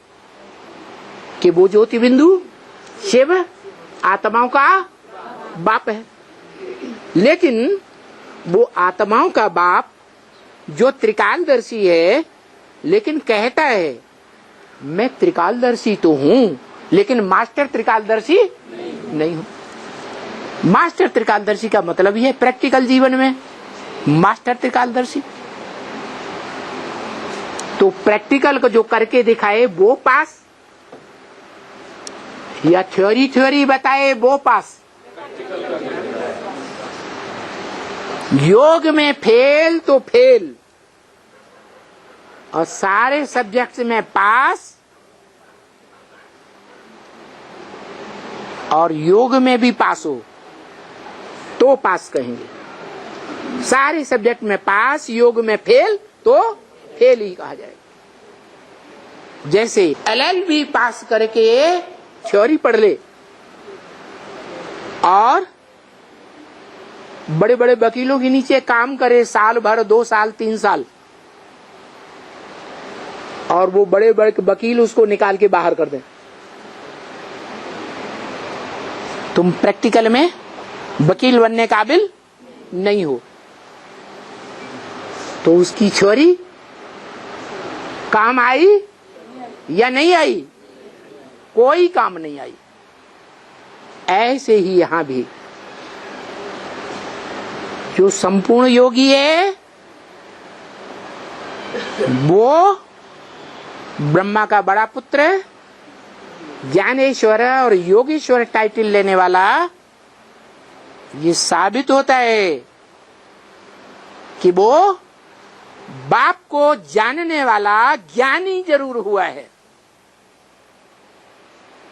कि वो ज्योति बिंदु शिव आत्माओं का बाप है। लेकिन वो आत्माओं का बाप जो त्रिकालदर्शी है, लेकिन कहता है मैं त्रिकालदर्शी तो हूं लेकिन मास्टर त्रिकालदर्शी नहीं हूं। मास्टर त्रिकालदर्शी का मतलब ही है प्रैक्टिकल जीवन में मास्टर त्रिकालदर्शी। तो प्रैक्टिकल को जो करके दिखाए वो पास, या थ्योरी बताए वो पास। योग में फेल तो फेल और सारे सब्जेक्ट्स में पास, और योग में भी पास हो तो पास कहेंगे। सारे सब्जेक्ट में पास, योग में फेल तो फेल ही कहा जाएगा। जैसे LLB पास करके थ्योरी पढ़ ले और बड़े बड़े वकीलों के नीचे काम करे साल भर, 2 साल, 3 साल, और वो बड़े बड़े वकील उसको निकाल के बाहर कर दें, तुम प्रैक्टिकल में वकील बनने काबिल नहीं हो, तो उसकी थ्योरी काम आई या नहीं आई? कोई काम नहीं आई। ऐसे ही यहां भी जो संपूर्ण योगी है वो ब्रह्मा का बड़ा पुत्र, ज्ञानेश्वर और योगेश्वर टाइटल लेने वाला, ये साबित होता है कि वो बाप को जानने वाला ज्ञानी जरूर हुआ है।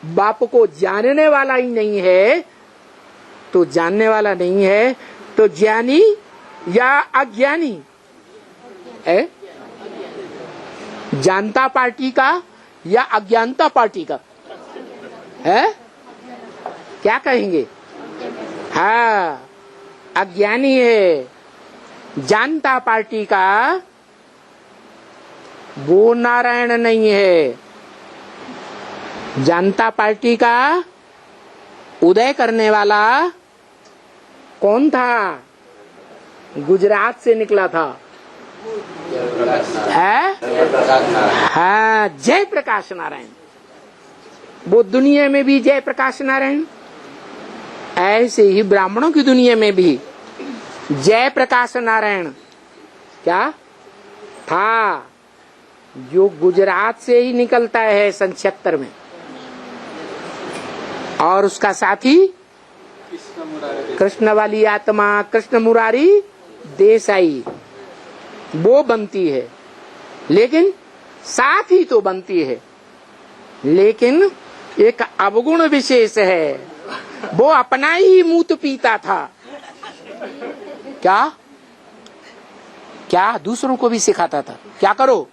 बाप को जानने वाला ही नहीं है तो जानने वाला नहीं है तो ज्ञानी या अज्ञानी है? जानता पार्टी का या अज्ञानता पार्टी का है? क्या कहेंगे? हाँ, अज्ञानी है। जानता पार्टी का वो नारायण नहीं है। जानता पार्टी का उदय करने वाला कौन था? गुजरात से निकला था, है? हाँ, जय प्रकाश नारायण। वो दुनिया में भी जय प्रकाश नारायण, ऐसे ही ब्राह्मणों की दुनिया में भी जय प्रकाश नारायण क्या था, जो गुजरात से ही निकलता है सन 76 में। और उसका साथी कृष्ण वाली आत्मा, कृष्ण मुरारी देसाई, वो बनती है। लेकिन साथी तो बनती है, लेकिन एक अवगुण विशेष है, वो अपना ही मूत पीता था। क्या क्या दूसरों को भी सिखाता था, क्या करो,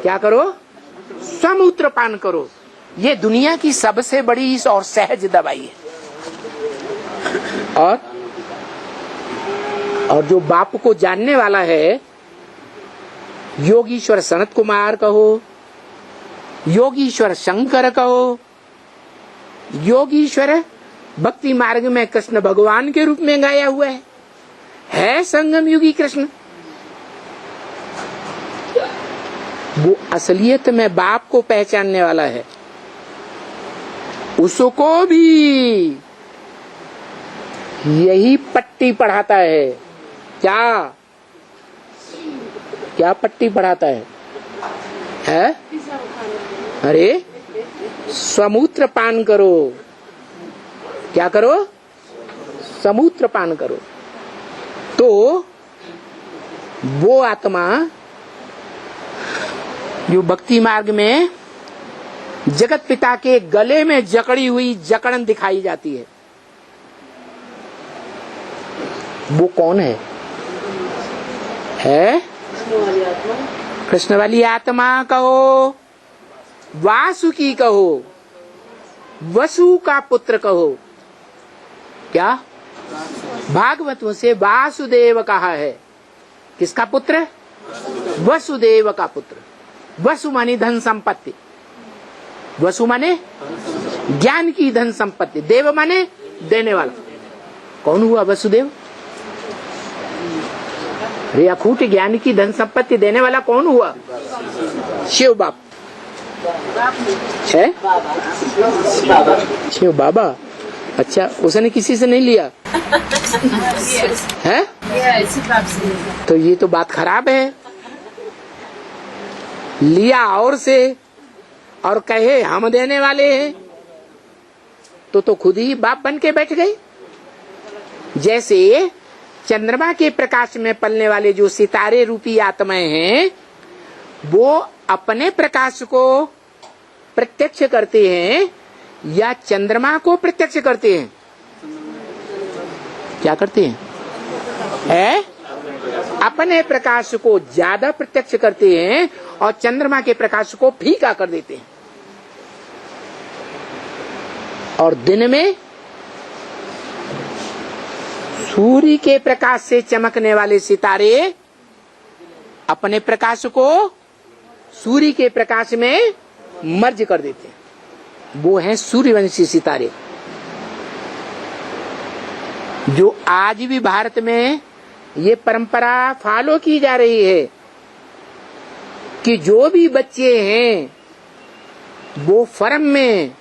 क्या करो, स्वमूत्र पान करो। ये दुनिया की सबसे बड़ी और सहज दवाई है। और जो बाप को जानने वाला है, योगीश्वर सनत कुमार कहो, योगीश्वर शंकर कहो, योगीश्वर भक्ति मार्ग में कृष्ण भगवान के रूप में गाया हुआ है संगम युगी कृष्ण। वो असलियत में बाप को पहचानने वाला है। उसको भी यही पट्टी पढ़ाता है। क्या क्या पट्टी पढ़ाता है? अरे स्वमूत्र पान करो। क्या करो? समूत्र पान करो। तो वो आत्मा जो भक्ति मार्ग में जगत पिता के गले में जकड़ी हुई जकड़न दिखाई जाती है, वो कौन है? कृष्ण वाली आत्मा कहो, वासुकी कहो, वसु का पुत्र कहो। क्या भागवतों से वासुदेव कहा है? किसका पुत्र? वसुदेव का पुत्र। वसु माने धन संपत्ति, वसु माने ज्ञान की धन संपत्ति, देव माने देने वाला। कौन हुआ वसुदेव? रे अखूट ज्ञान की धन संपत्ति देने वाला कौन हुआ? शिव बाप है, शिव बाबा। अच्छा, उसने किसी से नहीं लिया है? तो ये तो बात खराब है। लिया और से और कहे हम देने वाले हैं, तो खुद ही बाप बन के बैठ गए। जैसे चंद्रमा के प्रकाश में पलने वाले जो सितारे रूपी आत्माएं हैं, वो अपने प्रकाश को प्रत्यक्ष करते हैं या चंद्रमा को प्रत्यक्ष करते हैं? क्या करते हैं? अपने प्रकाश को ज्यादा प्रत्यक्ष करते हैं और चंद्रमा के प्रकाश को फीका कर देते हैं। और दिन में सूर्य के प्रकाश से चमकने वाले सितारे अपने प्रकाश को सूर्य के प्रकाश में मर्ज कर देते हैं। वो हैं सूर्यवंशी सितारे, जो आज भी भारत में ये परंपरा फॉलो की जा रही है कि जो भी बच्चे हैं वो फर्म में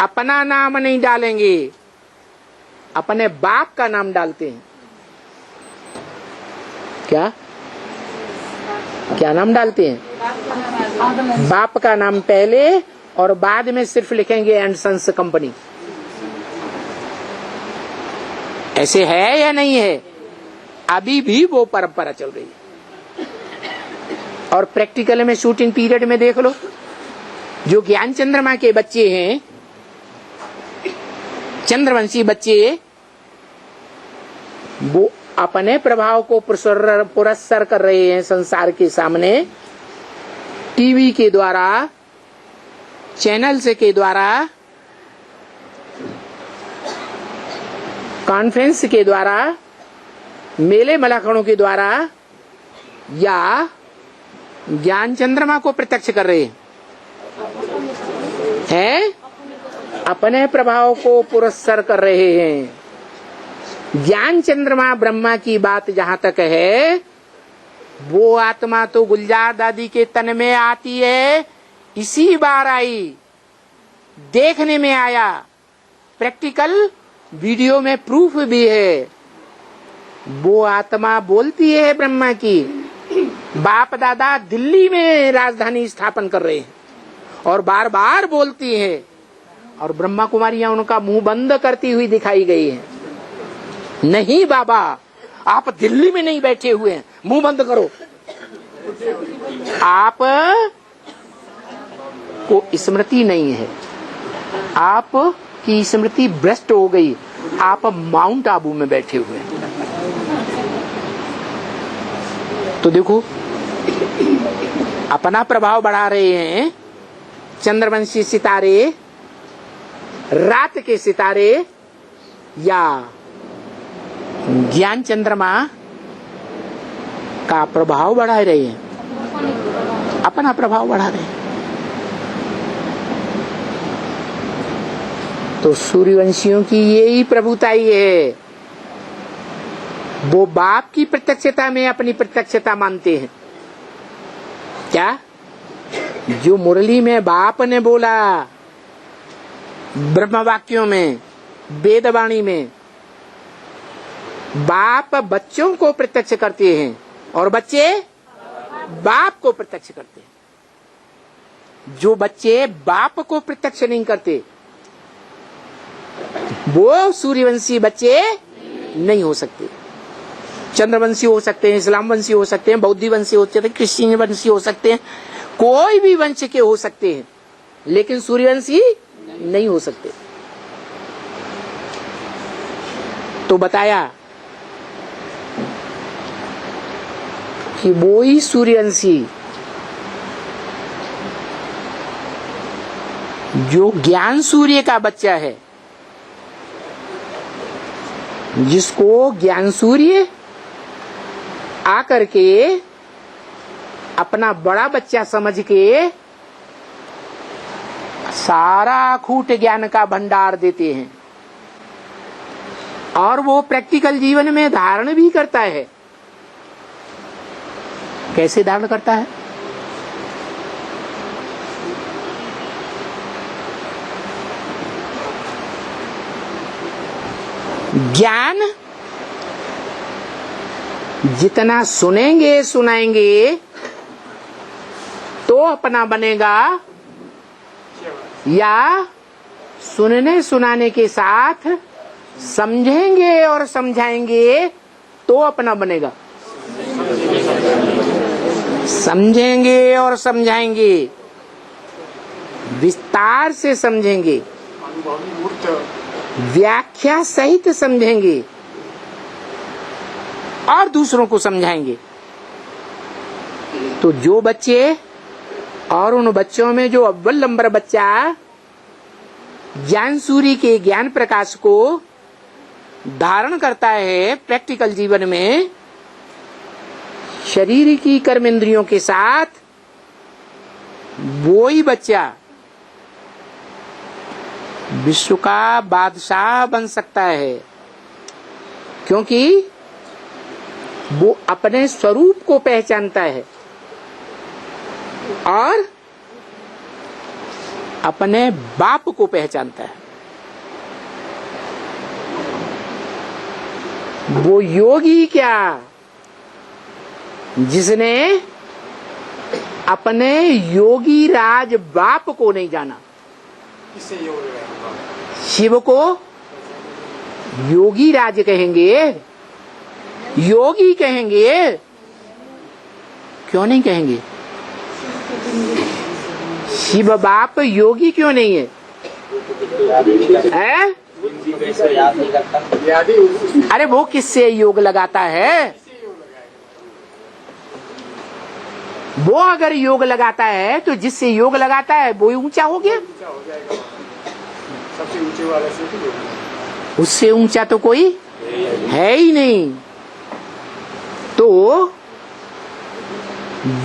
अपना नाम नहीं डालेंगे, अपने बाप का नाम डालते हैं। क्या क्या नाम डालते हैं? बाप का नाम पहले और बाद में सिर्फ लिखेंगे एंड सन्स कंपनी। ऐसे है या नहीं है? अभी भी वो परंपरा चल रही है। और प्रैक्टिकल में शूटिंग पीरियड में देख लो, जो ज्ञान चंद्रमा के बच्चे हैं, चंद्रवंशी बच्चे, वो अपने प्रभाव को पुरस्कार कर रहे हैं संसार के सामने, टीवी के द्वारा, चैनल्स के द्वारा, कॉन्फ्रेंस के द्वारा, मेले मलाखड़ों के द्वारा, या ज्ञान चंद्रमा को प्रत्यक्ष कर रहे हैं? अपने प्रभाव को पुरस्कार कर रहे हैं। ज्ञान चंद्रमा ब्रह्मा की बात जहां तक है, वो आत्मा तो गुलजार दादी के तन में आती है, इसी बार आई, देखने में आया, प्रैक्टिकल वीडियो में प्रूफ भी है। वो आत्मा बोलती है ब्रह्मा की, बाप दादा दिल्ली में राजधानी स्थापन कर रहे हैं, और बार बार बोलती है, और ब्रह्मा कुमारियां उनका मुंह बंद करती हुई दिखाई गई है। नहीं बाबा, आप दिल्ली में नहीं बैठे हुए हैं, मुंह बंद करो। आप को स्मृति नहीं है, आप की स्मृति भ्रष्ट हो गई, आप माउंट आबू में बैठे हुए हैं। तो देखो, अपना प्रभाव बढ़ा रहे हैं चंद्रवंशी सितारे, रात के सितारे, या ज्ञान चंद्रमा का प्रभाव बढ़ा रहे हैं, अपना प्रभाव बढ़ा रहे हैं। तो सूर्यवंशियों की यही प्रभुताई है, वो बाप की प्रत्यक्षता में अपनी प्रत्यक्षता मानते हैं। क्या? जो मुरली में बाप ने बोला, ब्रह्म वाक्यों में, वेदवाणी में, बाप बच्चों को प्रत्यक्ष करते हैं और बच्चे बाप को प्रत्यक्ष करते हैं। जो बच्चे बाप को प्रत्यक्ष नहीं करते, वो सूर्यवंशी बच्चे नहीं हो सकते। चंद्रवंशी हो सकते हैं, इस्लाम वंशी हो सकते हैं, बौद्धी वंशी हो सकते हैं, क्रिश्चियन वंशी हो सकते हैं, कोई भी वंश के हो सकते हैं, लेकिन सूर्यवंशी नहीं हो सकते। तो बताया कि वो ही सूर्यवंशी जो ज्ञान सूर्य का बच्चा है, जिसको ज्ञान सूर्य आकर के अपना बड़ा बच्चा समझ के सारा अखूट ज्ञान का भंडार देते हैं, और वो प्रैक्टिकल जीवन में धारण भी करता है। कैसे धारण करता है? ज्ञान जितना सुनेंगे सुनाएंगे तो अपना बनेगा, या सुनने सुनाने के साथ समझेंगे और समझाएंगे तो अपना बनेगा? समझेंगे और समझाएंगे, विस्तार से समझेंगे, व्याख्या सहित समझेंगे और दूसरों को समझाएंगे। तो जो बच्चे, और उन बच्चों में जो अव्वल नंबर बच्चा ज्ञान सूर्य के ज्ञान प्रकाश को धारण करता है प्रैक्टिकल जीवन में, शरीर की कर्म इंद्रियों के साथ, वो ही बच्चा विश्व का बादशाह बन सकता है, क्योंकि वो अपने स्वरूप को पहचानता है। और अपने बाप को पहचानता है। वो योगी क्या, जिसने अपने योगी राज बाप को नहीं जाना। किससे योग लगाएंगे? शिव को योगी राज कहेंगे, योगी कहेंगे, क्यों नहीं कहेंगे? शिव बाप योगी क्यों नहीं है? हैं? अरे वो किससे योग लगाता है? वो अगर योग लगाता है तो जिससे योग लगाता है वो ऊंचा हो गया। ऊंचा हो जाएगा। सबसे ऊंचे वाले से भी योग। उससे ऊंचा तो कोई है ही नहीं। तो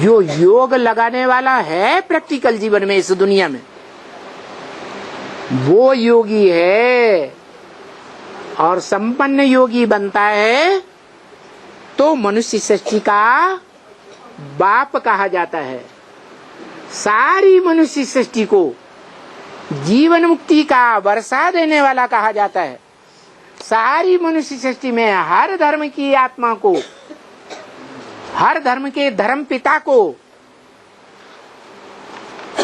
जो योग लगाने वाला है प्रैक्टिकल जीवन में इस दुनिया में, वो योगी है। और संपन्न योगी बनता है तो मनुष्य सृष्टि का बाप कहा जाता है। सारी मनुष्य सृष्टि को जीवन मुक्ति का वर्षा देने वाला कहा जाता है। सारी मनुष्य सृष्टि में हर धर्म की आत्मा को, हर धर्म के धर्म पिता को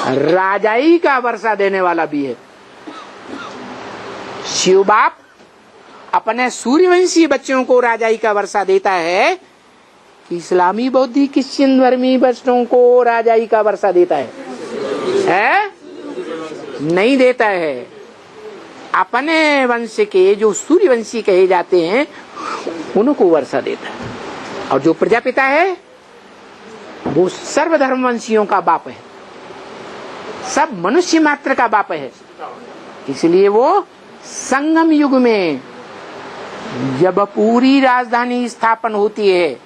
राजाई का वर्षा देने वाला भी है। शिव बाप अपने सूर्यवंशी बच्चों को राजाई का वर्षा देता है। इस्लामी बौद्धिक क्रिश्चियन धर्मी बच्चों को राजाई का वर्षा देता है? नहीं देता है। अपने वंश के जो सूर्यवंशी कहे जाते हैं उनको वर्षा देता है। और जो प्रजापिता है वो सर्वधर्मवंशियों का बाप है, सब मनुष्य मात्र का बाप है। इसलिए वो संगम युग में जब पूरी राजधानी स्थापन होती है,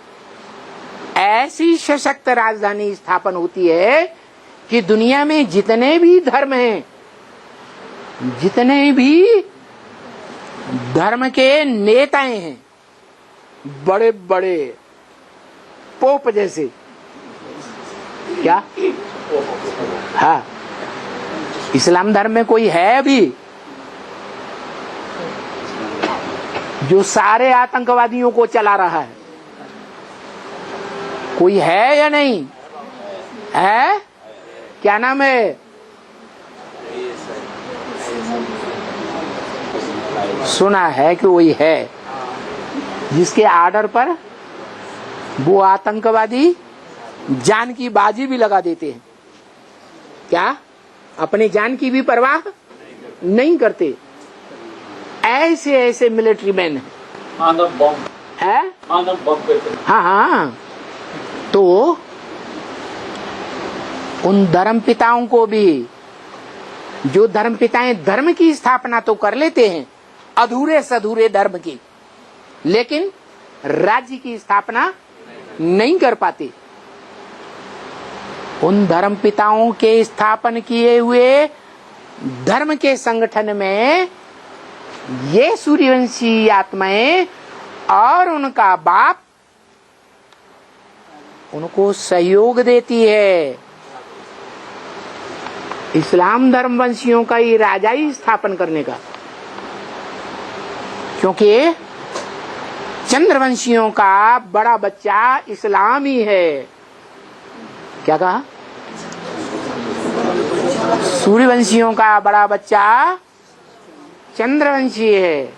ऐसी सशक्त राजधानी स्थापन होती है कि दुनिया में जितने भी धर्म हैं, जितने भी धर्म के नेताएं हैं, बड़े बड़े पोप जैसे, क्या हाँ, इस्लाम धर्म में कोई है अभी जो सारे आतंकवादियों को चला रहा है? कोई है या नहीं है? क्या नाम है? सुना है कि वही है जिसके आर्डर पर वो आतंकवादी जान की बाजी भी लगा देते हैं। क्या अपने जान की भी परवाह नहीं करते? ऐसे ऐसे मिलिट्री मैन है। मानव बम है? मानव बम कहते हैं। हाँ हाँ। तो उन धर्म पिताओं को भी, जो धर्म पिताएं धर्म की स्थापना तो कर लेते हैं, अधूरे सधूरे धर्म की, लेकिन राज्य की स्थापना नहीं कर पाते। उन धर्म पिताओं के स्थापन किए हुए धर्म के संगठन में ये सूर्यवंशी आत्माएं और उनका बाप उनको सहयोग देती है। इस्लाम धर्मवंशियों का ये राजाई स्थापन करने का, क्योंकि चंद्रवंशियों का बड़ा बच्चा इस्लाम ही है। क्या कहा? सूर्यवंशियों का बड़ा बच्चा चंद्रवंशी है,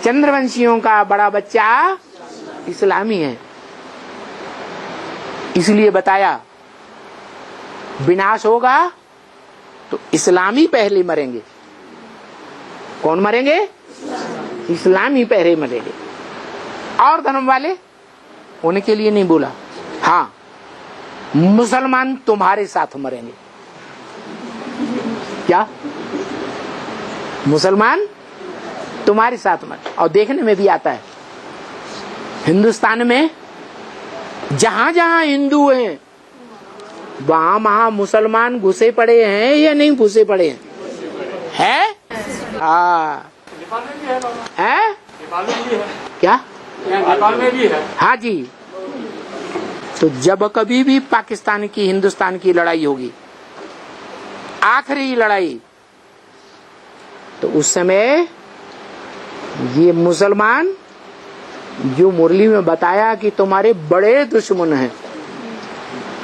चंद्रवंशियों का बड़ा बच्चा इस्लामी है। इसलिए बताया विनाश होगा तो इस्लामी पहले मरेंगे। कौन मरेंगे? इस्लामी पहले मरेंगे। और धर्म वाले उनके लिए नहीं बोला। हाँ, मुसलमान तुम्हारे साथ मरेंगे। क्या? मुसलमान तुम्हारे साथ मर। और देखने में भी आता है हिंदुस्तान में जहां जहां हिंदू हैं वहां वहां मुसलमान घुसे पड़े हैं या नहीं घुसे पड़े हैं? है? हाँ। नेपाल में भी है बाबा। है? नेपाल में भी है। क्या? नेपाल में भी है। हाँ जी। तो जब कभी भी पाकिस्तान की हिंदुस्तान की लड़ाई होगी, आखिरी लड़ाई, तो उस समय ये मुसलमान जो मुरली में बताया कि तुम्हारे बड़े दुश्मन हैं,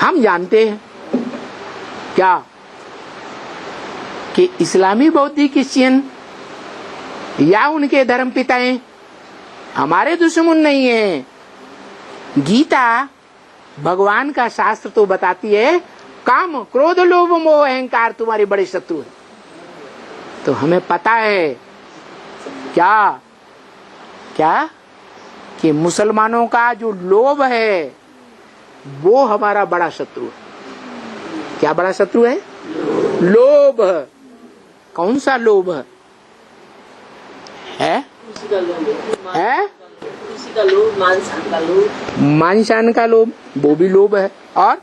हम जानते हैं क्या कि इस्लामी बौद्धी क्रिश्चियन या उनके धर्म पिताएं हमारे दुश्मन नहीं है। गीता भगवान का शास्त्र तो बताती है काम क्रोध लोभ मोह अहंकार तुम्हारे बड़े शत्रु हैं। तो हमें पता है क्या क्या कि मुसलमानों का जो लोभ है वो हमारा बड़ा शत्रु है। क्या बड़ा शत्रु है? लोभ। कौन सा लोभ है? मान शान का लोभ, वो भी लोभ है। और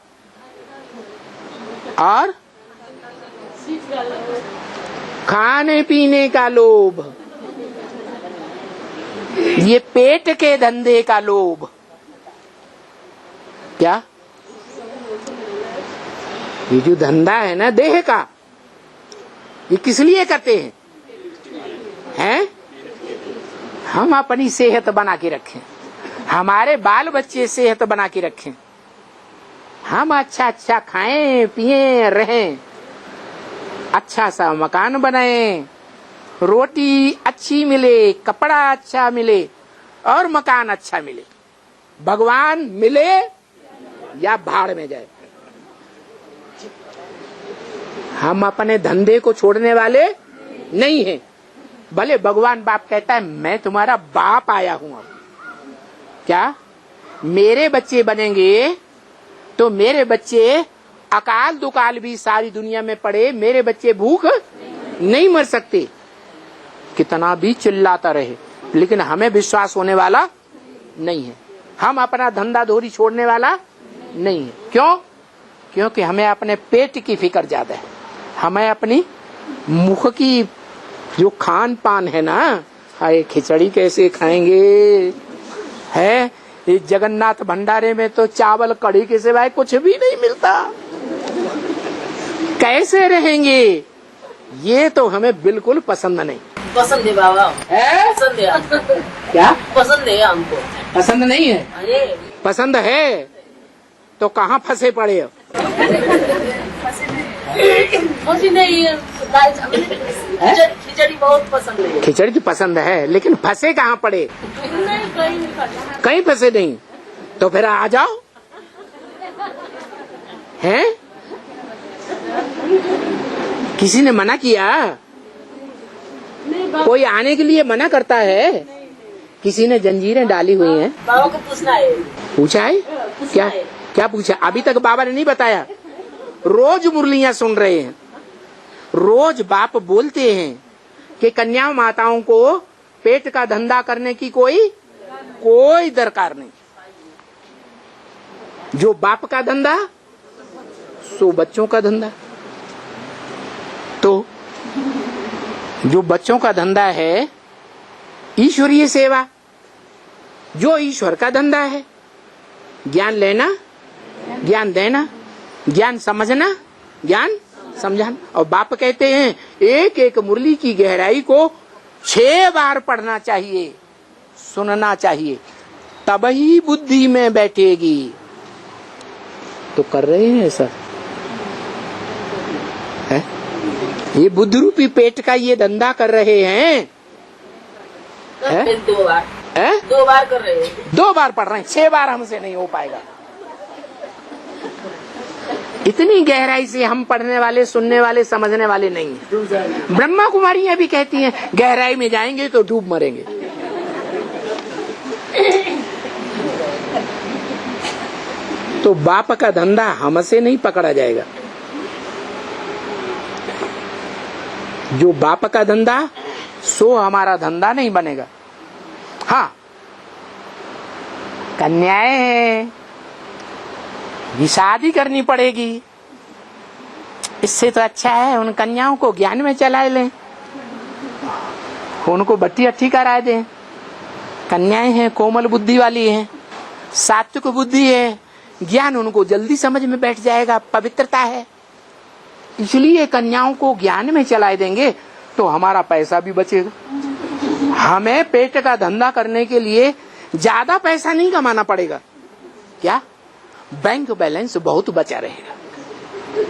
खाने पीने का लोभ, ये पेट के धंधे का लोभ। क्या ये जो धंधा है ना देह का, ये किस लिए करते हैं? हम अपनी सेहत बना के रखें, हमारे बाल बच्चे सेहत बना के रखें, हम अच्छा अच्छा खाएं पिएं रहें, अच्छा सा मकान बनाएं, रोटी अच्छी मिले, कपड़ा अच्छा मिले और मकान अच्छा मिले। भगवान मिले या भाड़ में जाए, हम अपने धंधे को छोड़ने वाले नहीं हैं। भले भगवान बाप कहता है मैं तुम्हारा बाप आया हूं। अब क्या मेरे बच्चे बनेंगे तो मेरे बच्चे अकाल दुकाल भी सारी दुनिया में पड़े, मेरे बच्चे भूख नहीं मर सकते। कितना भी चिल्लाता रहे, लेकिन हमें विश्वास होने वाला नहीं है। हम अपना धंधा धोरी छोड़ने वाला नहीं है। क्यों? क्योंकि हमें अपने पेट की फिक्र ज्यादा है। हमें अपनी मुख की जो खान पान है ना, हाय खिचड़ी कैसे खाएंगे है, इस जगन्नाथ भंडारे में तो चावल कढ़ी के सिवाय कुछ भी नहीं मिलता, कैसे रहेंगे? ये तो हमें बिल्कुल पसंद नहीं। पसंद है बाबा, है? पसंद है हमको। क्या पसंद है हमको? पसंद नहीं है? अरे पसंद है तो कहाँ फंसे पड़े हो? मुझे नहीं, खिचड़ी बहुत पसंद है। खिचड़ी तो पसंद है, लेकिन फंसे कहाँ पड़े? कहीं फंसे नहीं, तो फिर आ जाओ। हैं? किसी ने मना किया? कोई आने के लिए मना करता है? किसी ने जंजीरें डाली हुई हैं? बाबा को पूछना है। पूछा है? क्या क्या पूछा? अभी तक बाबा ने नहीं बताया। रोज मुरलियां सुन रहे हैं, रोज बाप बोलते हैं कि कन्या माताओं को पेट का धंधा करने की कोई दरकार नहीं। जो बाप का धंधा सो बच्चों का धंधा। तो जो बच्चों का धंधा है ईश्वरीय सेवा, जो ईश्वर का धंधा है ज्ञान लेना, ज्ञान देना, ज्ञान समझना, ज्ञान समझाना। और बाप कहते हैं एक एक मुरली की गहराई को 6 बार पढ़ना चाहिए, सुनना चाहिए, तब ही बुद्धि में बैठेगी। तो कर रहे हैं ऐसा है? ये बुद्धि रूपी पेट का ये धंधा कर रहे हैं। 2 बार है? 2 बार कर रहे हैं। 2 बार पढ़ रहे हैं, 6 बार हमसे नहीं हो पाएगा। इतनी गहराई से हम पढ़ने वाले, सुनने वाले, समझने वाले नहीं हैं। ब्रह्मा कुमारियां भी कहती हैं गहराई में जाएंगे तो डूब मरेंगे। तो बाप का धंधा हमसे नहीं पकड़ा जाएगा। जो बाप का धंधा सो हमारा धंधा नहीं बनेगा। हाँ, कन्याएं हैं, ये शादी करनी पड़ेगी। इससे तो अच्छा है उन कन्याओं को ज्ञान में चला लें, उनको बट्टी अट्ठी करा दें। कन्याएं हैं, कोमल बुद्धि वाली हैं, सात्विक बुद्धि है, ज्ञान उनको जल्दी समझ में बैठ जाएगा, पवित्रता है। इसलिए कन्याओं को ज्ञान में चलाए देंगे तो हमारा पैसा भी बचेगा। हमें पेट का धंधा करने के लिए ज्यादा पैसा नहीं कमाना पड़ेगा, क्या बैंक बैलेंस बहुत बचा रहेगा।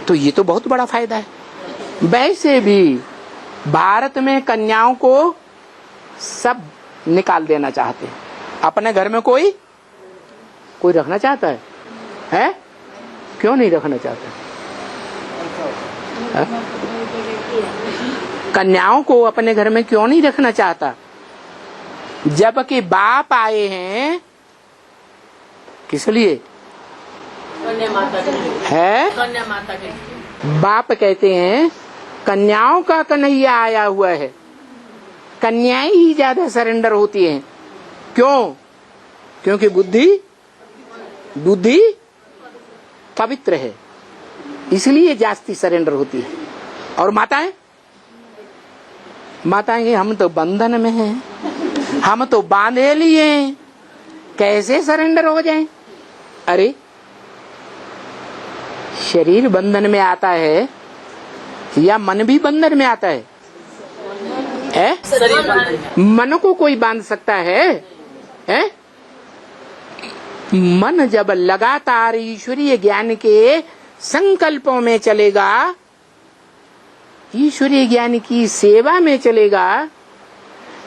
तो ये तो बहुत बड़ा फायदा है। वैसे भी भारत में कन्याओं को सब निकाल देना चाहते हैं। अपने घर में कोई रखना चाहता है? क्यों नहीं रखना चाहता है? कन्याओं को अपने घर में क्यों नहीं रखना चाहता? जबकि बाप आए हैं किस लिए? कन्या माता के लिए है कन्या माता के लिए। बाप कहते हैं कन्याओं का कन्हैया आया हुआ है। कन्याएं ही ज्यादा सरेंडर होती हैं। क्यों? क्योंकि बुद्धि पवित्र है, इसलिए जास्ती सरेंडर होती है। और माताएं हम तो बंधन में हैं, हम तो बांधे लिए हैं, कैसे सरेंडर हो जाएं? अरे शरीर बंधन में आता है या मन भी बंधन में आता है? मन को कोई बांध सकता है? मन जब लगातार ईश्वरीय ज्ञान के संकल्पों में चलेगा, ईश्वरीय ज्ञान की सेवा में चलेगा,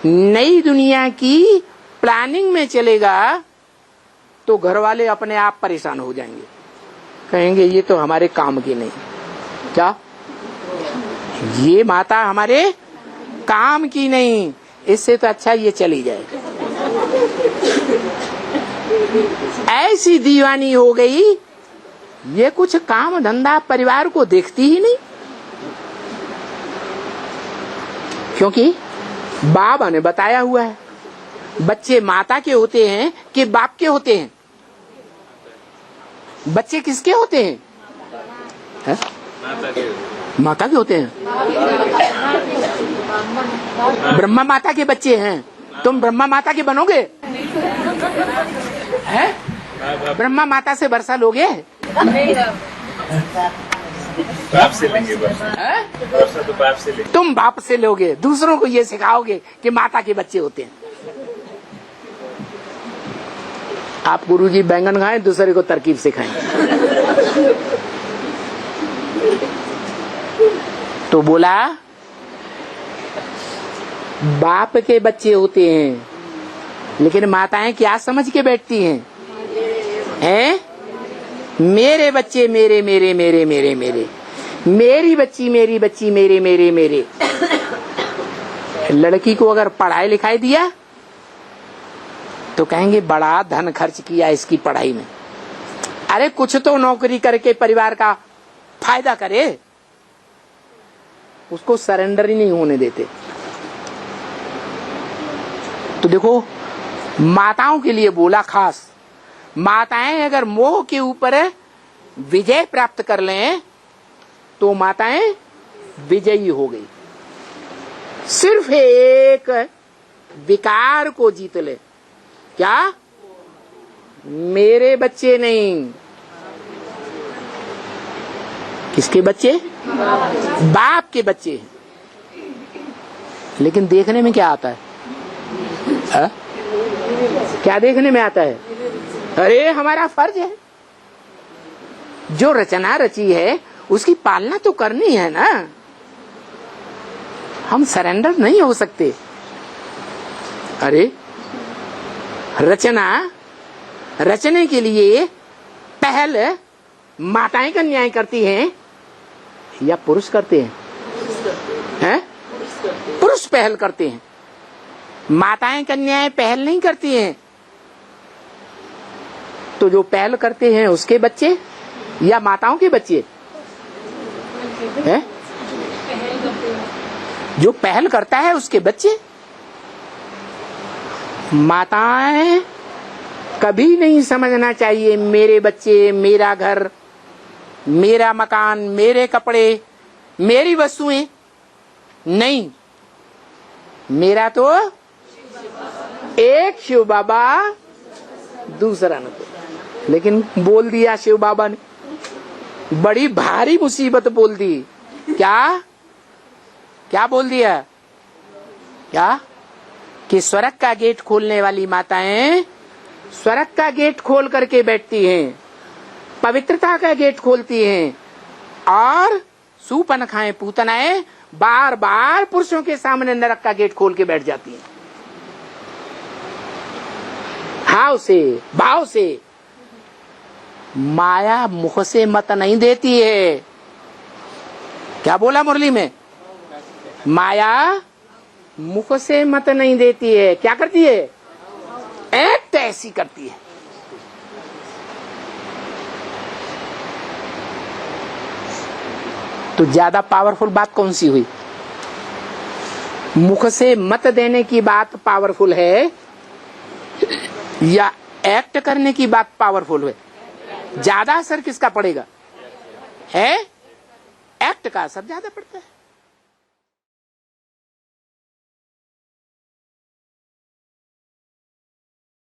नई दुनिया की प्लानिंग में चलेगा, तो घर वाले अपने आप परेशान हो जाएंगे, कहेंगे ये तो हमारे काम की नहीं। क्या ये माता हमारे काम की नहीं, इससे तो अच्छा ये चली जाए। ऐसी दीवानी हो गई, ये कुछ काम धंधा परिवार को देखती ही नहीं। क्योंकि बाबा ने बताया हुआ है बच्चे माता के होते हैं कि बाप के होते हैं? बच्चे किसके होते हैं? माता के होते हैं। ब्रह्मा माता के बच्चे हैं। तुम ब्रह्मा माता के बनोगे? हैं? ब्रह्मा माता से वर्षा लोगे? बाप से लेंगे वर्षा तो बाप से लेंगे। तुम बाप से लोगे, दूसरों को ये सिखाओगे कि माता के बच्चे होते हैं। आप गुरुजी बैंगन खाएं, दूसरे को तरकीब सिखाएं। तो बोला बाप के बच्चे होते हैं, लेकिन माताएं क्या समझ के बैठती हैं? मेरे बच्चे मेरे मेरे मेरे मेरे मेरे, मेरी बच्ची मेरी बच्ची मेरे मेरे मेरे। लड़की को अगर पढ़ाई लिखाई दिया तो कहेंगे बड़ा धन खर्च किया इसकी पढ़ाई में। अरे कुछ तो नौकरी करके परिवार का फायदा करे, उसको सरेंडर ही नहीं होने देते। तो देखो माताओं के लिए बोला खास, माताएं अगर मोह के ऊपर विजय प्राप्त कर लें तो माताएं विजयी हो गई। सिर्फ एक विकार को जीत ले, क्या? मेरे बच्चे नहीं, किसके बच्चे? बाप के बच्चे हैं। लेकिन देखने में क्या आता है? क्या देखने में आता है? अरे हमारा फर्ज है, जो रचना रची है उसकी पालना तो करनी है ना। हम सरेंडर नहीं हो सकते। अरे रचने के लिए पहल माताएं कन्याएं करती हैं या पुरुष करते हैं? पुरुष पहल करते हैं, माताएं कन्याएं पहल नहीं करती हैं। तो जो पहल करते हैं उसके बच्चे या माताओं के बच्चे हैं? जो पहल करता है उसके बच्चे। माताएं कभी नहीं समझना चाहिए मेरे बच्चे, मेरा घर, मेरा मकान, मेरे कपड़े, मेरी वस्तुएं नहीं। मेरा तो एक शिव बाबा, दूसरा न तो। लेकिन बोल दिया शिव बाबा ने, बड़ी भारी मुसीबत बोल दी। क्या क्या बोल दिया? क्या कि स्वर्ग का गेट खोलने वाली माताएं स्वर्ग का गेट खोल करके बैठती हैं, पवित्रता का गेट खोलती हैं, और सूपनखाएं पूतनाएं बार बार पुरुषों के सामने नरक का गेट खोल के बैठ जाती हैं। भाव से, भाव से। माया मुख से मत नहीं देती है। क्या बोला मुरली में? माया मुख से मत नहीं देती है। क्या करती है? एक्ट ऐसी करती है। तो ज्यादा पावरफुल बात कौन सी हुई? मुख से मत देने की बात पावरफुल है या एक्ट करने की बात पावरफुल है? ज्यादा असर किसका पड़ेगा? है एक्ट का असर ज्यादा पड़ता है।